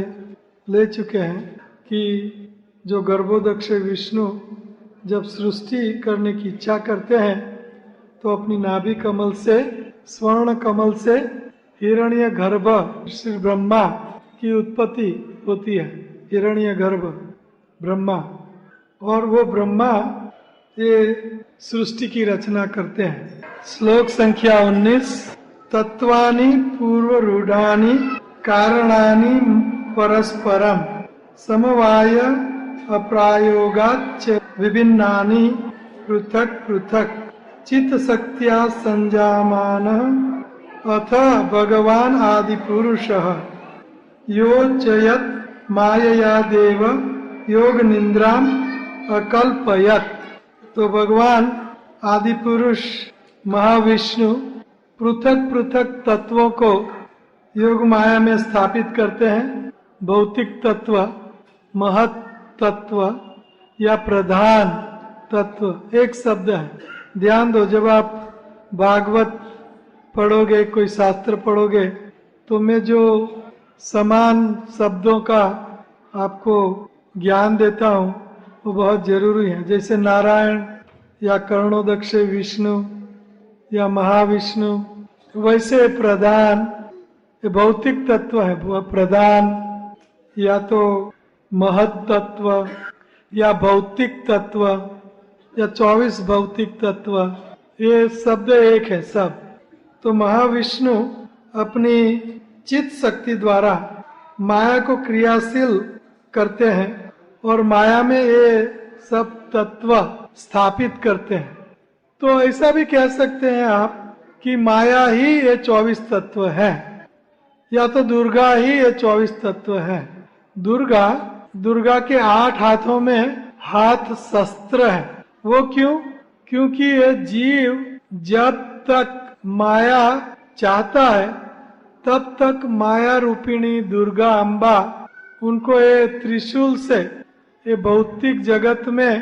Speaker 1: ले चुके हैं कि जो गर्भोदक्ष विष्णु जब सृष्टि करने की इच्छा करते हैं तो अपनी नाभि कमल से स्वर्ण कमल से हिरण्य गर्भ श्री ब्रह्मा की उत्पत्ति होती है। हिरण्य गर्भ ब्रह्मा, और वो ब्रह्मा ये सृष्टि की रचना करते हैं। श्लोक संख्या 19। तत्वानि पूर्वरूढ़ानि कारणानि परस्परम समवाय अप्रायोगाच्च विभिन्नानि पृथक पृथक चित्त शक्त्या संजामानः अथ भगवान आदि पुरुषः यो चयत मायया देव योग निद्राम अकल्पयत। तो भगवान आदि पुरुष महाविष्णु पृथक पृथक तत्वों को योग माया में स्थापित करते हैं। भौतिक तत्व, महत तत्व या प्रधान तत्व एक शब्द है। ध्यान दो, जब आप भागवत पढ़ोगे, कोई शास्त्र पढ़ोगे, तो मैं जो समान शब्दों का आपको ज्ञान देता हूँ वो बहुत जरूरी है। जैसे नारायण या कर्णोदक्ष विष्णु या महाविष्णु, वैसे प्रधान ये भौतिक तत्व है। वह प्रधान या तो महत तत्व या भौतिक तत्व या 24 भौतिक तत्व, ये शब्द एक है सब। तो महाविष्णु अपनी चित्त शक्ति द्वारा माया को क्रियाशील करते हैं और माया में ये सब तत्व स्थापित करते हैं। तो ऐसा भी कह सकते हैं आप कि माया ही ये 24 तत्व है, या तो दुर्गा ही ये 24 तत्व है। दुर्गा के 8 हाथों में हाथ शस्त्र है। वो क्यों? क्योंकि ये जीव जब तक माया चाहता है तब तक माया रूपिणी दुर्गा अम्बा उनको ये त्रिशूल से ये भौतिक जगत में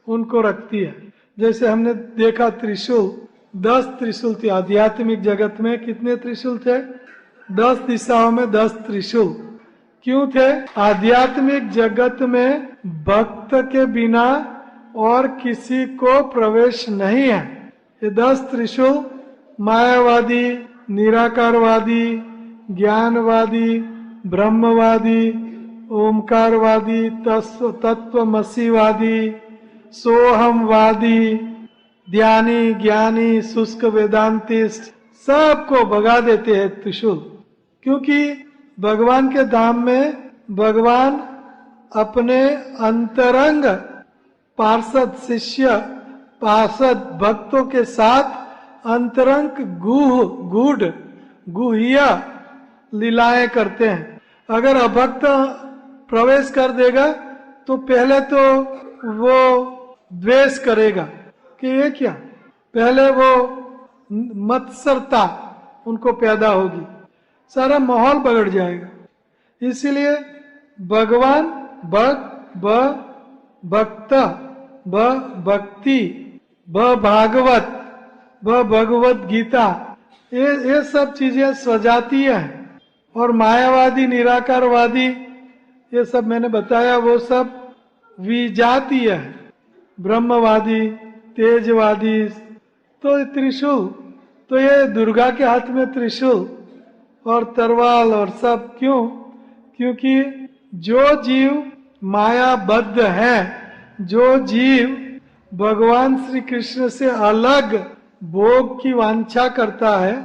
Speaker 1: उनको रखती है। जैसे हमने देखा त्रिशूल, 10 त्रिशूल थे। आध्यात्मिक जगत में कितने त्रिशूल थे? 10 दिशाओं में 10 त्रिशूल। क्यों थे? आध्यात्मिक जगत में भक्त के बिना और किसी को प्रवेश नहीं है। ये 10 त्रिशूल मायावादी, निराकारवादी, ज्ञानवादी, ब्रह्मवादी, ओमकारवादी, तत्वमसीवादी, सोहमवादी, ध्यानी, ज्ञानी, शुष्क वेदांतिस्ट सबको भगा देते हैं त्रिशूल। क्योंकि भगवान के धाम में भगवान अपने अंतरंग पार्षद शिष्य पार्षद भक्तों के साथ अंतरंग गूढ़ गुह्य लीलाएं करते हैं। अगर अभक्त प्रवेश कर देगा तो पहले तो वो द्वेष करेगा कि ये क्या, पहले वो मत्सरता उनको पैदा होगी, सारा माहौल बिगड़ जाएगा। इसीलिए भगवान भक्त भक्ति भागवत भगवत गीता, ये सब चीजें स्वजातीय हैं। और मायावादी निराकारवादी ये सब मैंने बताया, वो सब विजातीय है। ब्रह्मवादी तेजवादी तो त्रिशूल, तो ये दुर्गा के हाथ में त्रिशूल और तरवाल और सब। क्यों? क्योंकि जो जीव मायाबद्ध है, जो जीव भगवान श्री कृष्ण से अलग भोग की वांछा करता है,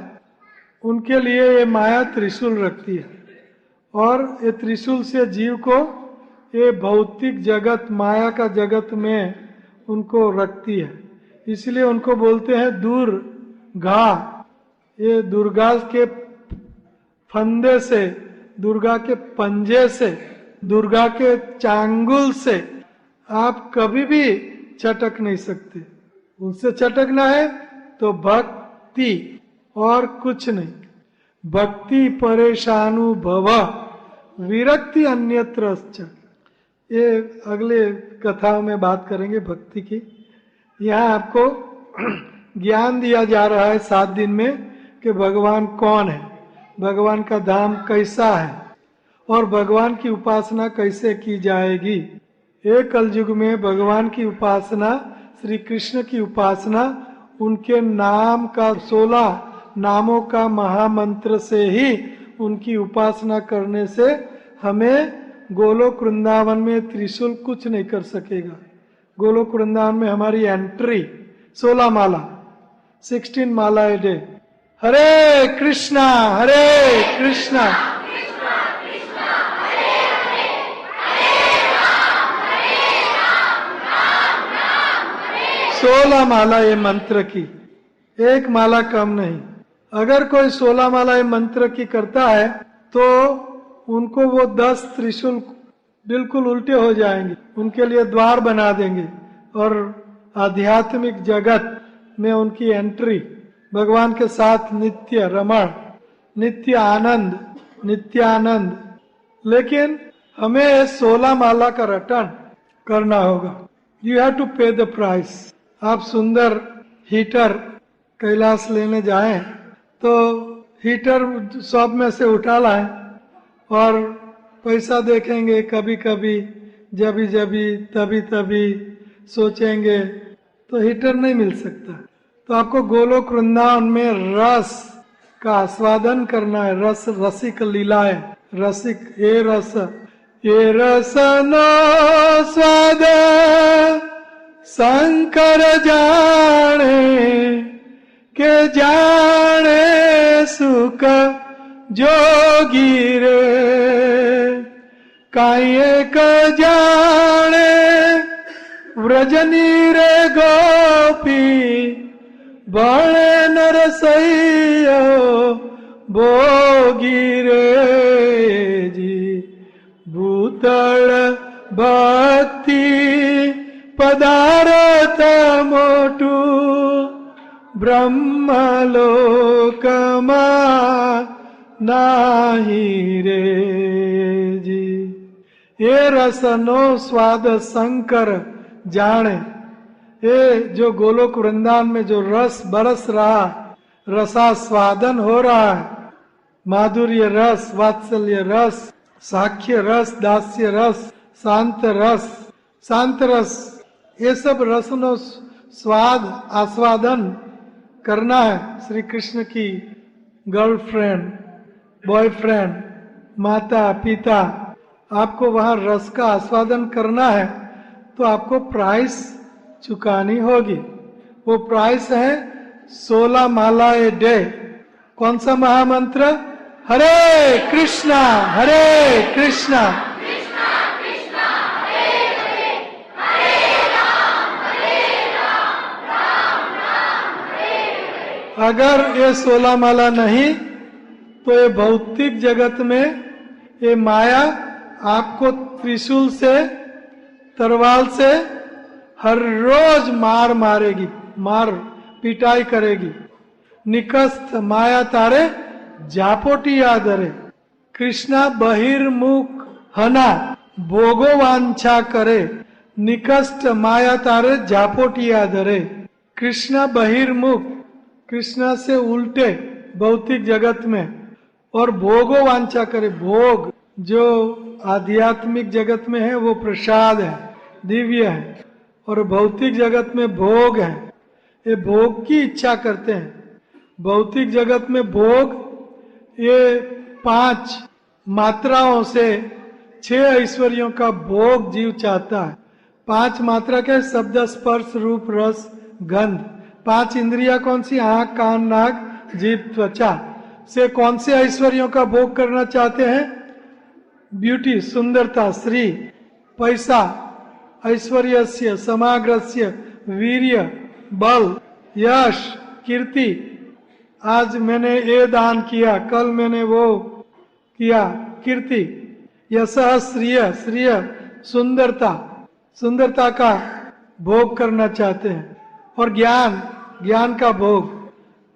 Speaker 1: उनके लिए ये माया त्रिशूल रखती है, और ये त्रिशूल से जीव को ये भौतिक जगत, माया का जगत में उनको रखती है। इसलिए उनको बोलते हैं दुर्गा। ये दुर्गा के फंदे से, दुर्गा के पंजे से, दुर्गा के चांगुल से आप कभी भी चटक नहीं सकते। उनसे चटकना है तो भक्ति और कुछ नहीं। भक्ति परेशानु भव विरक्ति अन्यत्रश्च। ये अगले कथाओं में बात करेंगे भक्ति की। यहाँ आपको ज्ञान दिया जा रहा है 7 दिन में कि भगवान कौन है, भगवान का धाम कैसा है और भगवान की उपासना कैसे की जाएगी। एक कलयुग में भगवान की उपासना, श्री कृष्ण की उपासना, उनके नाम का 16 नामों का महामंत्र से ही उनकी उपासना करने से हमें गोलोक वृंदावन में त्रिशूल कुछ नहीं कर सकेगा। गोलोक वृंदावन में हमारी एंट्री 16 माला, 16 माला ए डे। हरे कृष्णा हरे कृष्णा 16 माला ये मंत्र की, एक माला कम नहीं। अगर कोई 16 माला ये मंत्र की करता है तो उनको वो 10 त्रिशूल बिल्कुल उल्टे हो जाएंगे, उनके लिए द्वार बना देंगे और आध्यात्मिक जगत में उनकी एंट्री, भगवान के साथ नित्य रमण, नित्य आनंद, नित्यानंद। लेकिन हमें 16 माला का रिटर्न करना होगा। यू हैव टू पे द प्राइस। आप सुंदर हीटर कैलाश लेने जाएं तो हीटर शॉप में से उठा लाएं और पैसा देखेंगे, कभी कभी जभी जभी तभी तभी सोचेंगे तो हीटर नहीं मिल सकता। तो आपको गोलोक वृंदावन में रस का आस्वादन करना है। रस, रसिक लीलाएं, रसिक ये रस, ये रस नो स्वाद शंकर जाने के जाने सुख जोगी रे, काये का जाने व्रजनी रे गोपी, बड़े नरसैयो भोगी रे जी। भूतल भक्ति पदार्थ मोटू, ब्रह्मलोकमा नाही रे जी। ये रसनो स्वाद शंकर जाने। ये जो गोलोक वृंदावन में जो रस बरस रहा, रसास्वादन हो रहा है, माधुर्य रस, वात्सल्य रस, साख्य रस, दास्य रस, शांत रस, शांत रस, ये सब रसनो स्वाद आस्वादन करना है। श्री कृष्ण की गर्लफ्रेंड, बॉयफ्रेंड, माता पिता, आपको वहां रस का आस्वादन करना है तो आपको प्राइस चुकानी होगी। वो प्राइस है 16 माला ए डे। कौन सा महामंत्र? हरे कृष्णा हरे कृष्णा अगर ये 16 माला नहीं तो ये भौतिक जगत में ये माया आपको त्रिशूल से, तरवाल से हर रोज मारेगी, मार पिटाई करेगी। निकस्त माया तारे जापोटी आदरे, कृष्णा बहिर्मुख हना भोगो वांछा करे, निकस्त माया तारे जापोटी आदरे। कृष्णा बहिर्मुख, कृष्णा से उल्टे भौतिक जगत में, और भोगो वांछा करे। भोग जो आध्यात्मिक जगत में है वो प्रसाद है, दिव्य है, और भौतिक जगत में भोग है। ये भोग की इच्छा करते हैं। भौतिक जगत में भोग ये 5 मात्राओं से 6 ऐश्वर्यों का भोग जीव चाहता है। 5 मात्रा के शब्द, स्पर्श, रूप, रस, गंध। 5 इंद्रिया कौन सी? आंख, कान, नाक, जीभ, त्वचा। से कौन से ऐश्वर्यों का भोग करना चाहते हैं? ब्यूटी, सुंदरता, श्री, पैसा, ऐश्वर्यस्य, समाग्रस्य, वीर्य, बल, यश, कीर्ति। आज मैंने ये दान किया, कल मैंने वो किया, कीर्ति। यशः श्रिय, श्रिय सुंदरता, सुंदरता का भोग करना चाहते हैं। और ज्ञान, ज्ञान का भोग,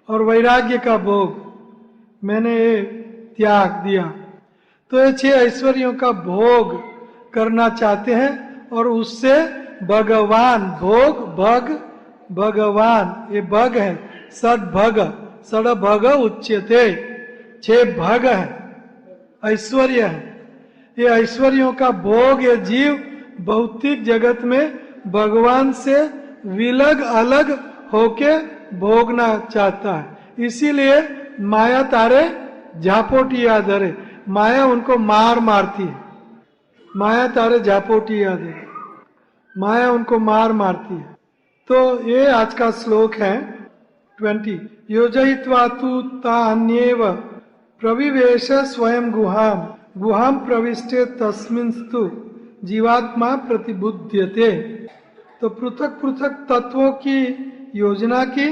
Speaker 1: और वैराग्य का भोग, मैंने ये त्याग दिया। तो ये 6 ऐश्वर्यों का भोग करना चाहते हैं और उससे भगवान, भोग भग भगवान, ये भग है, सद्भग, सड़भग उच्यते, 6 भग है, ऐश्वर्य है। ये ऐश्वर्यों का भोग ये जीव भौतिक जगत में भगवान से विलग अलग होके भोगना चाहता है। इसीलिए माया तारे झापोटिया धरे, माया उनको मारती है। माया तारे झापोटिया धरे, माया उनको मारती है। तो ये आज का श्लोक है 20। योजयित्वा तु तान्येव प्रविवेश स्वयं गुहाम, गुहाम प्रविष्टे तस्मिंस्तु जीवात्मा प्रतिबुध्यते। तो पृथक पृथक तत्वों की योजना की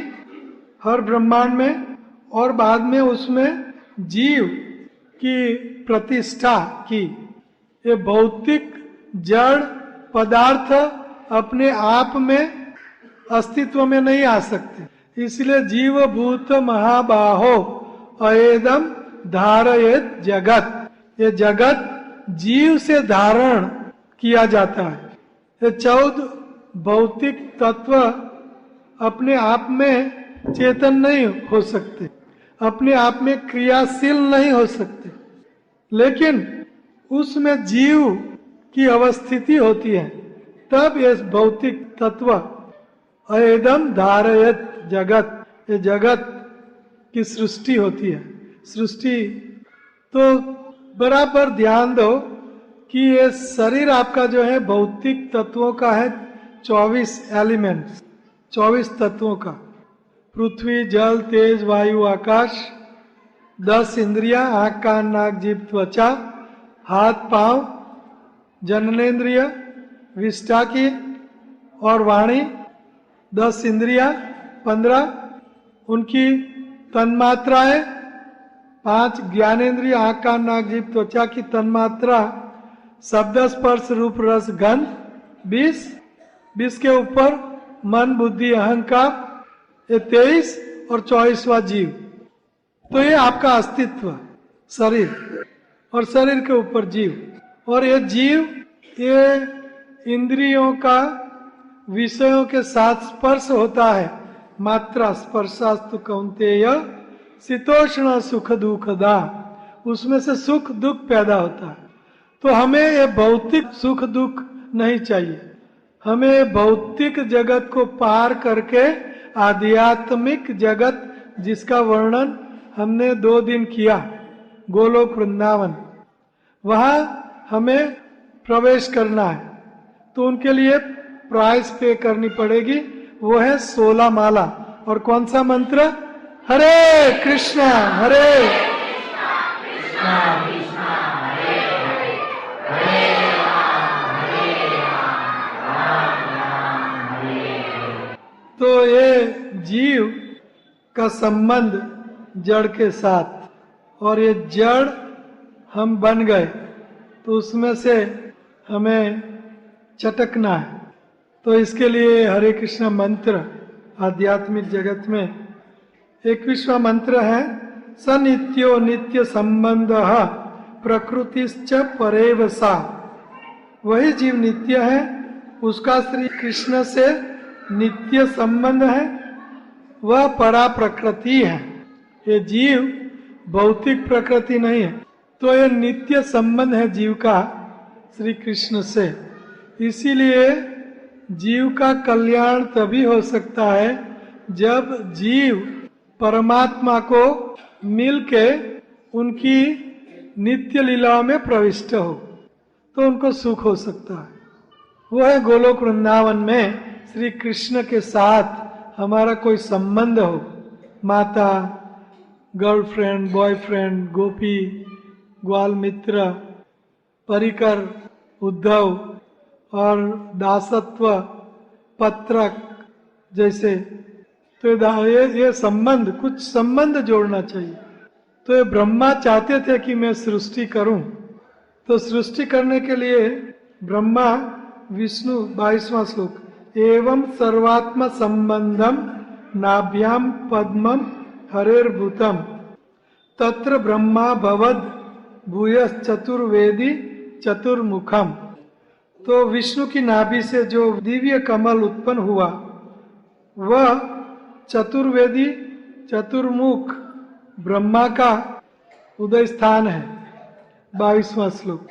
Speaker 1: हर ब्रह्मांड में, और बाद में उसमें जीव की प्रतिष्ठा की। ये भौतिक जड़ पदार्थ अपने आप में अस्तित्व में नहीं आ सकते, इसलिए जीव भूत महाबाहो अयेदम धारयेत जगत। ये जगत जीव से धारण किया जाता है। ये 14 भौतिक तत्व अपने आप में चेतन नहीं हो सकते, अपने आप में क्रियाशील नहीं हो सकते, लेकिन उसमें जीव की अवस्थिति होती है, तब ये भौतिक तत्व अयेदम धारयत जगत, ये जगत की सृष्टि होती है। सृष्टि तो बराबर ध्यान दो कि ये शरीर आपका जो है भौतिक तत्वों का है, 24 एलिमेंट्स, 24 तत्वों का। पृथ्वी, जल, तेज, वायु, आकाश, 10 इंद्रियां, आंख, कान, नाक, जीभ, त्वचा, हाथ, पांव, जननेन्द्रिय, विष्ठा की और वाणी, 10 इंद्रियां, 15 उनकी तन्मात्राएं, 5 ज्ञानेन्द्रिय, आंख, कान, नाक, जीभ, त्वचा की तन्मात्रा, शब्द, स्पर्श, रूप, रस, गंध, 20 के ऊपर मन, बुद्धि, अहंकार, ये 23 और 24वां जीव। तो ये आपका अस्तित्व शरीर, और शरीर के ऊपर जीव। और ये जीव ये इंद्रियों का विषयों के साथ स्पर्श होता है। मात्रा स्पर्शास्तु कौन्तेय शीतोष्ण सुख दुखदा, उसमें से सुख दुख पैदा होता है। तो हमें ये भौतिक सुख दुख नहीं चाहिए, हमें भौतिक जगत को पार करके आध्यात्मिक जगत, जिसका वर्णन हमने 2 दिन किया, गोलोक वृंदावन, वहां हमें प्रवेश करना है। तो उनके लिए प्राइस पे करनी पड़ेगी, वो है 16 माला। और कौन सा मंत्र? हरे कृष्णा हरे कृष्णा कृष्णा हरे हरे, हरे राम राम राम हरे हरे। तो ये जीव का संबंध जड़ के साथ, और ये जड़ हम बन गए, तो उसमें से हमें चटकना है। तो इसके लिए हरे कृष्ण मंत्र आध्यात्मिक जगत में 21वां मंत्र है, स नित्यो नित्य संबंध प्रकृतिश्च परेव सा। वही जीव नित्य है, उसका श्री कृष्ण से नित्य संबंध है, वह परा प्रकृति है। ये जीव भौतिक प्रकृति नहीं है, तो ये नित्य संबंध है जीव का श्री कृष्ण से। इसीलिए जीव का कल्याण तभी हो सकता है जब जीव परमात्मा को मिलके उनकी नित्य लीलाओं में प्रविष्ट हो, तो उनको सुख हो सकता है। वो है गोलोक वृंदावन में श्री कृष्ण के साथ हमारा कोई संबंध हो, माता, गर्लफ्रेंड, बॉयफ्रेंड, गोपी, ग्वाल मित्र, परिकर, उद्धव और दासत्व, पत्रक जैसे। तो ये संबंध, कुछ संबंध जोड़ना चाहिए। तो ये ब्रह्मा चाहते थे कि मैं सृष्टि करूं, तो सृष्टि करने के लिए ब्रह्मा विष्णु 22वां श्लोक, एवं सर्वात्म संबंधम नाभ्याम पद्मम हरेर्भूतम तत्र ब्रह्मा भवद भूयस चतुर्वेदी चतुर्मुखम। तो विष्णु की नाभि से जो दिव्य कमल उत्पन्न हुआ वह चतुर्वेदी चतुर्मुख ब्रह्मा का उदय स्थान है, 22वां श्लोक।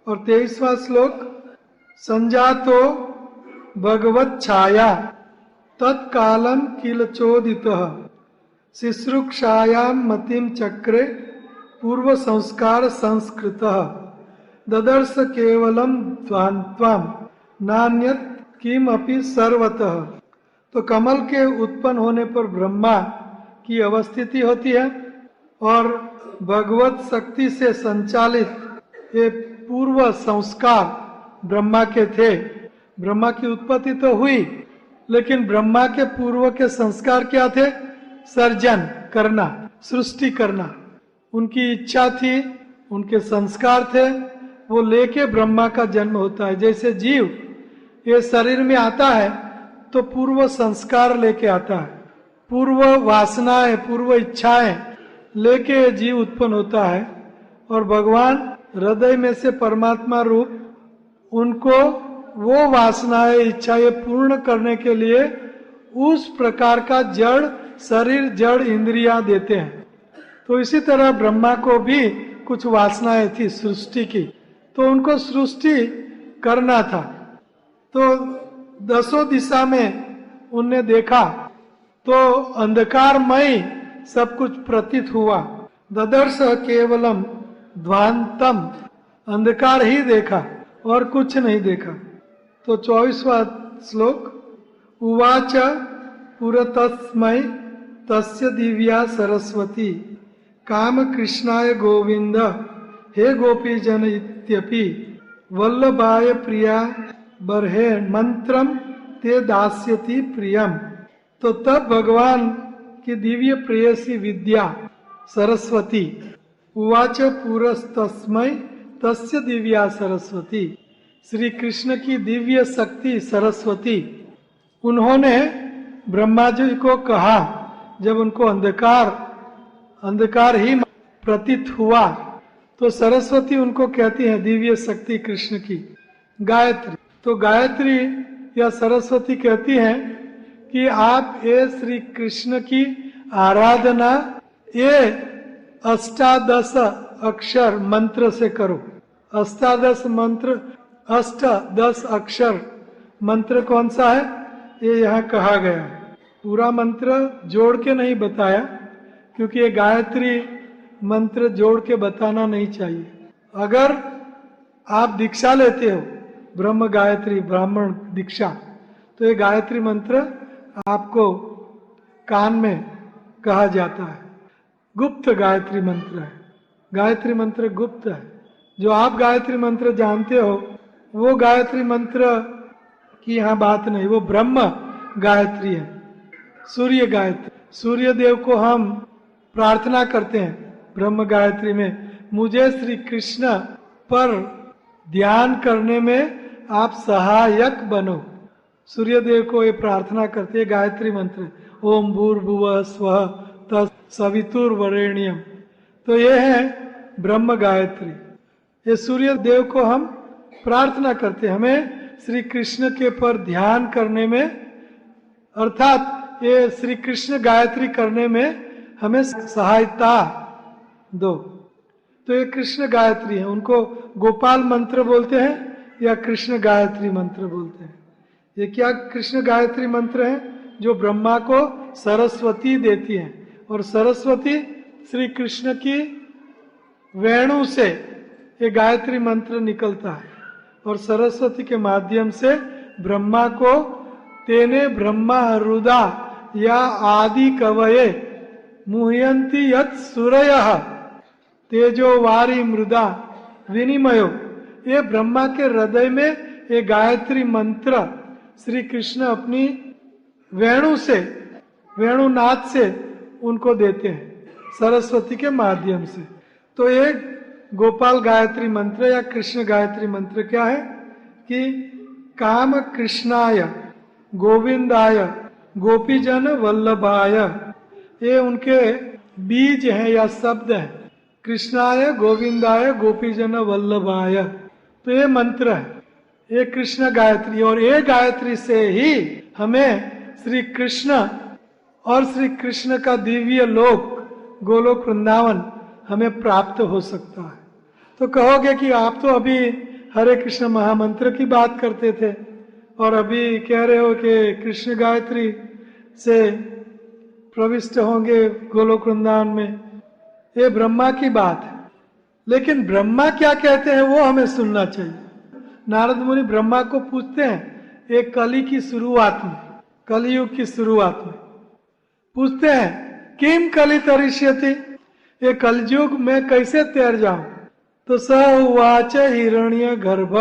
Speaker 1: और 23वां श्लोक, संजातो भगवत छाया तत्कालम किल चोदितः शिश्रुक्षायाम मतिम चक्रे पूर्व संस्कार संस्कृतः ददर्श केवलम ध्वान्त्वाम नान्यत किम अपि सर्वतः। तो कमल के उत्पन्न होने पर ब्रह्मा की अवस्थिति होती है और भगवत शक्ति से संचालित ये पूर्व संस्कार ब्रह्मा के थे। ब्रह्मा की उत्पत्ति तो हुई, लेकिन ब्रह्मा के पूर्व के संस्कार क्या थे? सर्जन करना, सृष्टि करना। उनकी इच्छा थी, उनके संस्कार थे, वो लेके ब्रह्मा का जन्म होता है। जैसे जीव ये शरीर में आता है तो पूर्व संस्कार लेके आता है, पूर्व वासनाएं, पूर्व इच्छाएं लेके जीव उत्पन्न होता है। और भगवान हृदय में से परमात्मा रूप उनको वो वासनाएं, इच्छाएं पूर्ण करने के लिए उस प्रकार का जड़ शरीर, जड़ इंद्रियां देते हैं। तो इसी तरह ब्रह्मा को भी कुछ वासनाएं थी सृष्टि की, तो उनको सृष्टि करना था। तो दसों दिशा में उनने देखा तो अंधकारमय सब कुछ प्रतीत हुआ। ददर्श केवलम ध्वांतम, अंधकार ही देखा और कुछ नहीं देखा। तो 24वां श्लोक, उवाच पुरतस्मै तस्य दिव्या सरस्वती काम कृष्णाय गोविंद हे गोपी जन इत्यपि वल्लभाय प्रिया बर्हे मंत्रम ते दास्यति प्रियम। तो तब भगवान की दिव्य प्रेयसी विद्या सरस्वती, उवाच पुरस्तस्मै तस्य दिव्या सरस्वती, श्री कृष्ण की दिव्य शक्ति सरस्वती, उन्होंने ब्रह्मा जी को कहा जब उनको अंधकार ही प्रतीत हुआ, तो सरस्वती उनको कहती है दिव्य शक्ति कृष्ण की गायत्री। तो गायत्री या सरस्वती कहती है कि आप ये श्री कृष्ण की आराधना ये अष्टादश अक्षर मंत्र से करो। अष्टादश मंत्र, 8-10 अक्षर मंत्र कौन सा है ये यहाँ कहा गया है। पूरा मंत्र जोड़ के नहीं बताया, क्योंकि ये गायत्री मंत्र जोड़ के बताना नहीं चाहिए। अगर आप दीक्षा लेते हो ब्रह्म गायत्री ब्राह्मण दीक्षा, तो ये गायत्री मंत्र आपको कान में कहा जाता है। गुप्त गायत्री मंत्र है, गायत्री मंत्र गुप्त है। जो आप गायत्री मंत्र जानते हो वो गायत्री मंत्र की यहाँ बात नहीं, वो ब्रह्म गायत्री है, सूर्य गायत्री। सूर्य देव को हम प्रार्थना करते हैं ब्रह्म गायत्री में, मुझे श्री कृष्ण पर ध्यान करने में आप सहायक बनो। सूर्य देव को ये प्रार्थना करते हैं, गायत्री मंत्र ओम भूर्भुवः स्वः तत्सवितुर्वरेण्यम। तो ये है ब्रह्म गायत्री। ये सूर्य देव को हम प्रार्थना करते हैं, हमें श्री कृष्ण के पर ध्यान करने में, अर्थात ये श्री कृष्ण गायत्री करने में हमें सहायता दो। तो ये कृष्ण गायत्री है, उनको गोपाल मंत्र बोलते हैं या कृष्ण गायत्री मंत्र बोलते हैं। ये क्या कृष्ण गायत्री मंत्र है जो ब्रह्मा को सरस्वती देती है, और सरस्वती श्री कृष्ण की वेणु से ये गायत्री मंत्र निकलता है, और सरस्वती के माध्यम से ब्रह्मा को तेने ब्रह्मा हृदा या आदि कवये मुह्यंती यत् सूरयः तेजो वारी मृदा विनिमयो। ये ब्रह्मा के हृदय में ये गायत्री मंत्र श्री कृष्ण अपनी वेणु से, वेणुनाथ से उनको देते हैं, सरस्वती के माध्यम से। तो ये गोपाल गायत्री मंत्र या कृष्ण गायत्री मंत्र क्या है कि काम कृष्णाय गोविंदाय गोपीजन वल्लभाय, ये उनके बीज हैं या शब्द हैं। कृष्णाय गोविंदाय गोपीजन वल्लभाय, तो ये मंत्र है, ये कृष्ण गायत्री। और ये गायत्री से ही हमें श्री कृष्ण और श्री कृष्ण का दिव्य लोक गोलोक वृंदावन हमें प्राप्त हो सकता है। तो कहोगे कि आप तो अभी हरे कृष्ण महामंत्र की बात करते थे और अभी कह रहे हो कि कृष्ण गायत्री से प्रविष्ट होंगे गोलोक वृंदावन में। ये ब्रह्मा की बात है, लेकिन ब्रह्मा क्या कहते हैं वो हमें सुनना चाहिए। नारद मुनि ब्रह्मा को पूछते हैं एक कली की शुरुआत में, कलयुग की शुरुआत में पूछते हैं किम कली तरिष्यति, ये कलयुग में कैसे तैर जाऊं। तो स उवाच हिरण्य गर्भ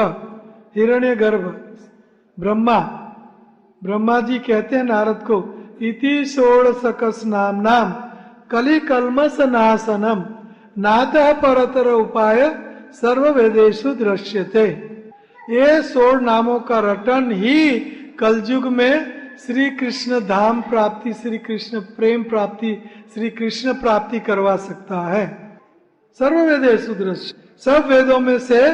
Speaker 1: ब्रह्मा जी कहते हैं नारद को इति षोडशकस नाम कली कल्मस नाशनम नातः परतर उपाय सर्व वेदेषु दृश्यते। ये 16 नामों का रटन ही कलयुग में श्री कृष्ण धाम प्राप्ति, श्री कृष्ण प्रेम प्राप्ति, श्री कृष्ण प्राप्ति करवा सकता है। सर्व वेदेषु दृश्य, सब वेदों में से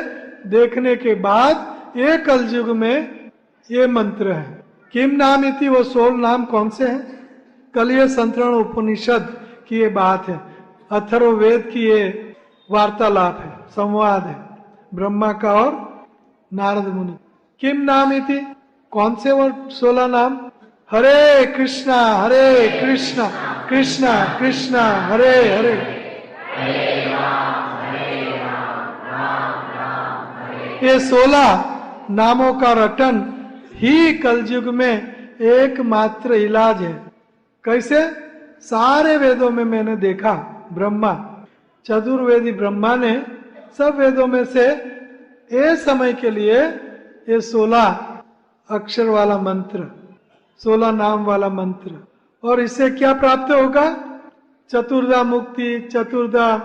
Speaker 1: देखने के बाद ये कलयुग में ये मंत्र है। किम नाम इति, वो 16 नाम कौन से हैं? कलिय संतरण उपनिषद की ये बात है, अथर्ववेद की ये वार्तालाप है, संवाद है ब्रह्मा का और नारद मुनि। किम नाम इति, कौन से वो 16 नाम? हरे कृष्णा कृष्णा कृष्णा हरे हरे, ये 16 नामों का रटन ही कलयुग में एकमात्र इलाज है। कैसे? सारे वेदों में मैंने देखा, ब्रह्मा चतुर्वेदी ब्रह्मा ने सब वेदों में से ये समय के लिए ये 16 अक्षर वाला मंत्र, 16 नाम वाला मंत्र, और इससे क्या प्राप्त होगा? चतुर्धा मुक्ति, चतुर्धा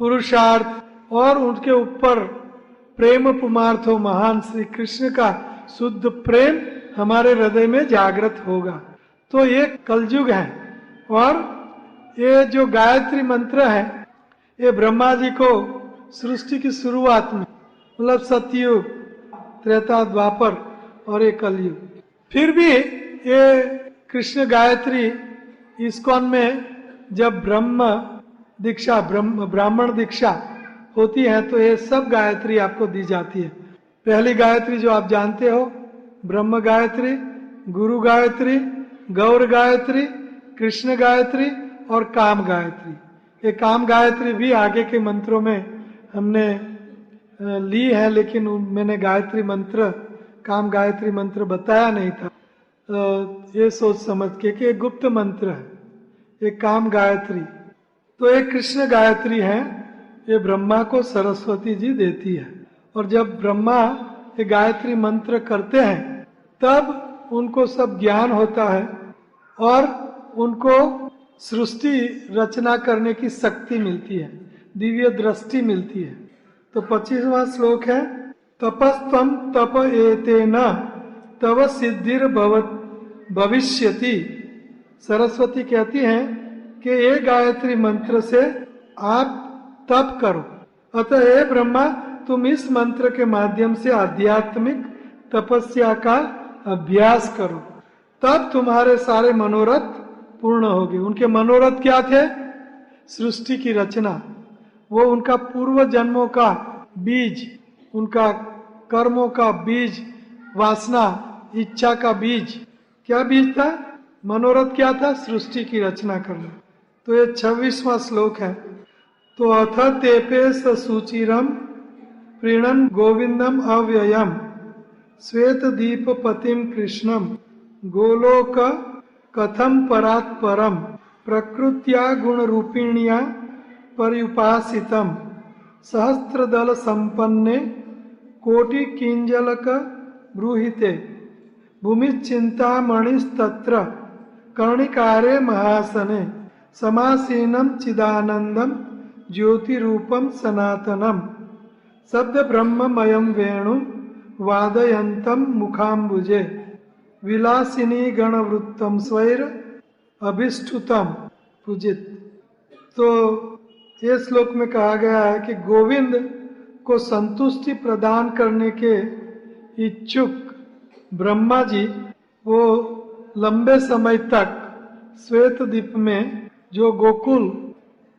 Speaker 1: पुरुषार्थ, और उनके ऊपर प्रेम पुमार्थो महान श्री कृष्ण का शुद्ध प्रेम हमारे हृदय में जागृत होगा। तो ये कलयुग है। और ये जो गायत्री मंत्र है ये ब्रह्मा जी को सृष्टि की शुरुआत में, मतलब सतयुग, त्रेता, द्वापर और ये कलयुग। फिर भी ये कृष्ण गायत्री इस्कॉन में जब ब्राह्मण दीक्षा होती है तो ये सब गायत्री आपको दी जाती है। पहली गायत्री जो आप जानते हो, ब्रह्म गायत्री, गुरु गायत्री, गौर गायत्री, कृष्ण गायत्री और काम गायत्री। ये काम गायत्री भी आगे के मंत्रों में हमने ली है, लेकिन मैंने गायत्री मंत्र, काम गायत्री मंत्र बताया नहीं था, ये सोच समझ के कि गुप्त मंत्र है ये काम गायत्री। तो एक कृष्ण गायत्री है, ये ब्रह्मा को सरस्वती जी देती है। और जब ब्रह्मा ये गायत्री मंत्र करते हैं तब उनको सब ज्ञान होता है और उनको सृष्टि रचना करने की शक्ति मिलती है, दिव्य दृष्टि मिलती है। तो 25वां श्लोक है, तपस्त्वं तप एतेन तव सिद्धिर भविष्यति। सरस्वती कहती हैं कि ये गायत्री मंत्र से आप तप करो, अतः हे ब्रह्मा तुम इस मंत्र के माध्यम से आध्यात्मिक तपस्या का अभ्यास करो, तब तुम्हारे सारे मनोरथ पूर्ण होगी। उनके मनोरथ क्या थे? सृष्टि की रचना, वो उनका पूर्व जन्मों का बीज, उनका कर्मों का बीज, वासना, इच्छा का बीज, क्या बीज था? मनोरथ क्या था? सृष्टि की रचना करना। तो ये 26वां श्लोक है। तो अथ तेपे सूचिरम प्रीणन गोविंदम अव्ययम श्वेत दीप पतिम कृष्णम गोलोक कथम परात् परम प्रकृत्या गुण रूपिण्या पर्युपासितम सहस्त्रदल संपन्ने कोटि किंजलक ब्रूहिते भूमिश्चिंतामणिस्तत्र कर्णिकारे महासने समासीनम चिदानंदम ज्योतिरूपम सनातनम शब्द ब्रह्ममयम वेणु वादयंतम मुखाम्बुजे विलासिनी गणवृत्तम स्वैर अभिष्टुतम पूजित। तो ये श्लोक में कहा गया है कि गोविंद को संतुष्टि प्रदान करने के इच्छुक ब्रह्मा जी वो लंबे समय तक श्वेत द्वीप में जो गोकुल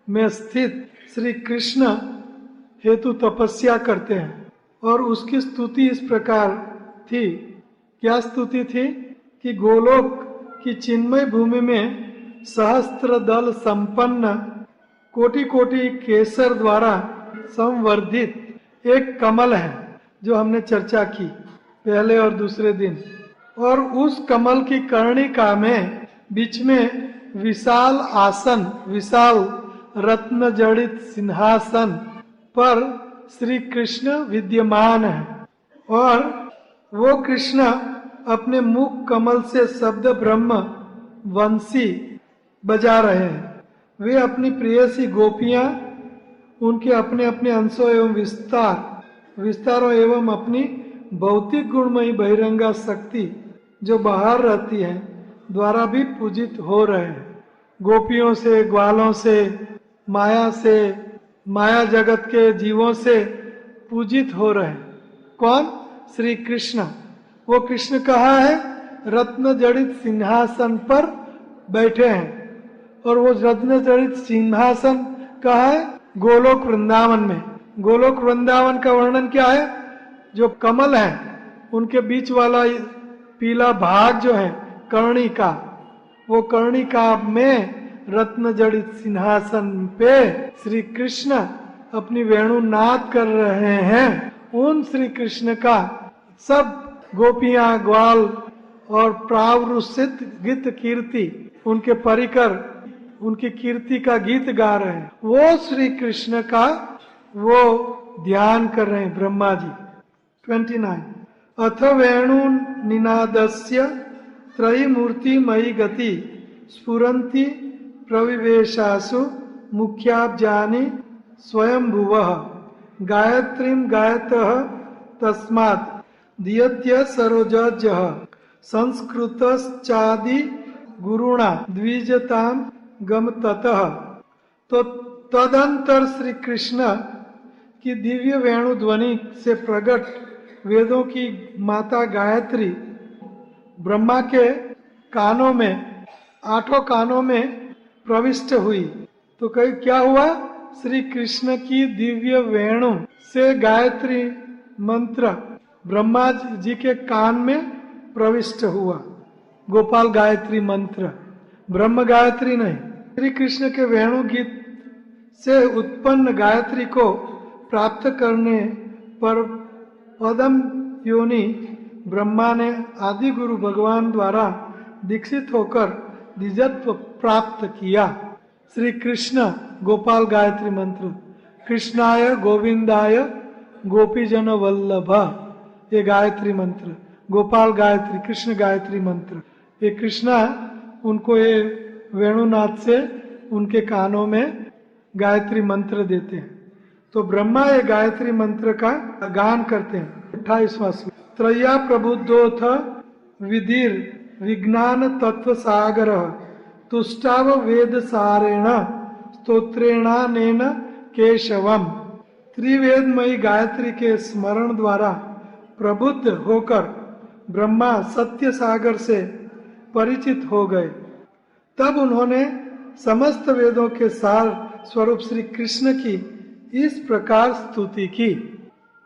Speaker 1: में स्थित श्री कृष्ण हेतु तपस्या करते हैं और उसकी स्तुति इस प्रकार थी। क्या स्तुति थी कि गोलोक की चिन्मय भूमि में सहस्त्र दल संपन्न कोटि कोटि केसर द्वारा संवर्धित एक कमल है जो हमने चर्चा की पहले और दूसरे दिन, और उस कमल की कर्णिका में बीच में विशाल आसन, विशाल रत्न जड़ित सिंहासन पर श्री कृष्ण विद्यमान है और वो कृष्ण अपने मुख कमल से शब्द ब्रह्म वंशी बजा रहे हैं। वे अपनी प्रेयसी गोपियां उनके अपने अपने अंशों एवं विस्तारों एवं अपनी भौतिक गुणमयी बहिरंगा शक्ति जो बाहर रहती है द्वारा भी पूजित हो रहे हैं। गोपियों से, ग्वालों से, माया जगत के जीवों से पूजित हो रहे हैं। कौन? श्री कृष्ण। वो कृष्ण कहाँ है? रत्न जड़ित सिंहासन पर बैठे हैं। और वो रत्न जड़ित सिंहासन कहाँ है? गोलोक वृंदावन में। गोलोक वृंदावन का वर्णन क्या है? जो कमल है उनके बीच वाला पीला भाग जो है कर्णिका, वो कर्णिका में रत्न जड़ित सिंहासन पे श्री कृष्ण अपनी वेणु नाद कर रहे हैं। उन श्री कृष्ण का सब गोपियां, ग्वाल और प्रावरुषित गीत कीर्ति उनके परिकर उनकी कीर्ति का गीत गा रहे हैं। वो श्री कृष्ण का वो ध्यान कर रहे हैं ब्रह्मा जी। 29 अथ वेणु निनादस्य त्रयी मयि गति स्फुरन्ति प्रविवेशासु मुख्याब्जानि स्वयंभुवः गायत्रीं गायतः तस्मात् दियत्य सरोजः संस्कृतश्चादि गुरुणा द्विजतां गमततः। तो तदंतर श्री कृष्ण की दिव्य वेणु ध्वनि से प्रकट वेदों की माता गायत्री ब्रह्मा के कानों में, 8 कानों में प्रविष्ट हुई। तो कहीं क्या हुआ? श्री कृष्ण की दिव्य वेणु से गायत्री मंत्र ब्रह्मा जी के कान में प्रविष्ट हुआ। गोपाल गायत्री मंत्र, ब्रह्म गायत्री नहीं। श्री कृष्ण के वेणु गीत से उत्पन्न गायत्री को प्राप्त करने पर पदम योनि ब्रह्मा ने आदि गुरु भगवान द्वारा दीक्षित होकर द्विजत्व प्राप्त किया। श्री कृष्ण गोपाल गायत्री मंत्र, कृष्णाय गोविंदाय गोपीजन वल्लभ, ये गायत्री मंत्र। गोपाल गायत्री, कृष्ण गायत्री मंत्र। ये कृष्णा उनको ये वेणुनाथ से उनके कानों में गायत्री मंत्र देते हैं। तो ब्रह्मा ये गायत्री मंत्र का गान करते हैं। 28वां श्लोक त्रया प्रबुद्धोथ विधिर विज्ञान तत्व सागर तुष्टाव वेद सारेण स्तोत्रेणानेन केशवम। त्रिवेदमयी गायत्री के स्मरण द्वारा प्रबुद्ध होकर ब्रह्मा सत्य सागर से परिचित हो गए। तब उन्होंने समस्त वेदों के सार स्वरूप श्री कृष्ण की इस प्रकार स्तुति की।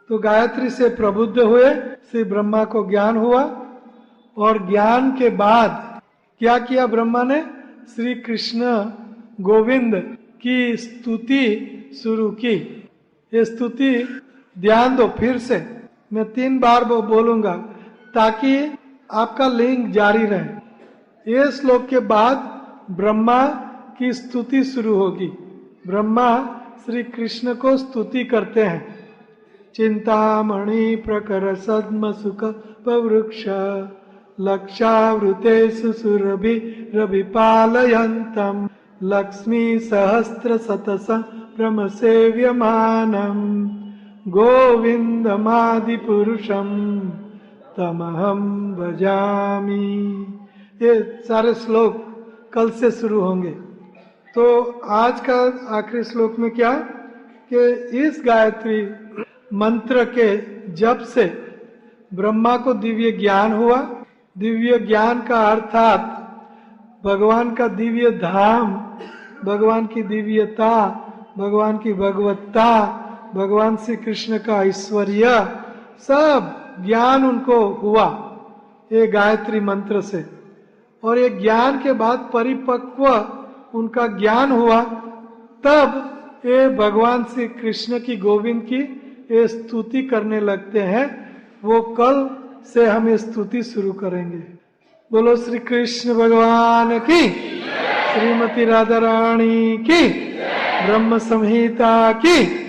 Speaker 1: तो गायत्री से प्रबुद्ध हुए, श्री ब्रह्मा को ज्ञान हुआ और ज्ञान के बाद क्या किया ब्रह्मा ने? श्री कृष्ण गोविंद की स्तुति शुरू की। ये स्तुति ध्यान दो, फिर से मैं 3 बार बोलूंगा ताकि आपका लिंक जारी रहे। ये श्लोक के बाद ब्रह्मा की स्तुति शुरू होगी। ब्रह्मा श्री कृष्ण को स्तुति करते हैं। चिंतामणि प्रकर सद्म सुख पवृक्ष लक्षावृतेषु सुरभिरभिपालयन्तम् लक्ष्मी सहस्र शतस प्रमसेव्यमानं गोविंदमादि पुरुषम तमहम भजामि। ये सारे श्लोक कल से शुरू होंगे। तो आज का आखिरी श्लोक में क्या कि इस गायत्री मंत्र के जप से ब्रह्मा को दिव्य ज्ञान हुआ। दिव्य ज्ञान का अर्थात भगवान का दिव्य धाम, भगवान की दिव्यता, भगवान की भगवत्ता, भगवान श्री कृष्ण का ऐश्वर्य, सब ज्ञान उनको हुआ ये गायत्री मंत्र से। और ये ज्ञान के बाद परिपक्व उनका ज्ञान हुआ, तब ये भगवान श्री कृष्ण की, गोविंद की ये स्तुति करने लगते हैं। वो कल से हम ये स्तुति शुरू करेंगे। बोलो श्री कृष्ण भगवान की, श्रीमती राधा रानी की, ब्रह्म संहिता की।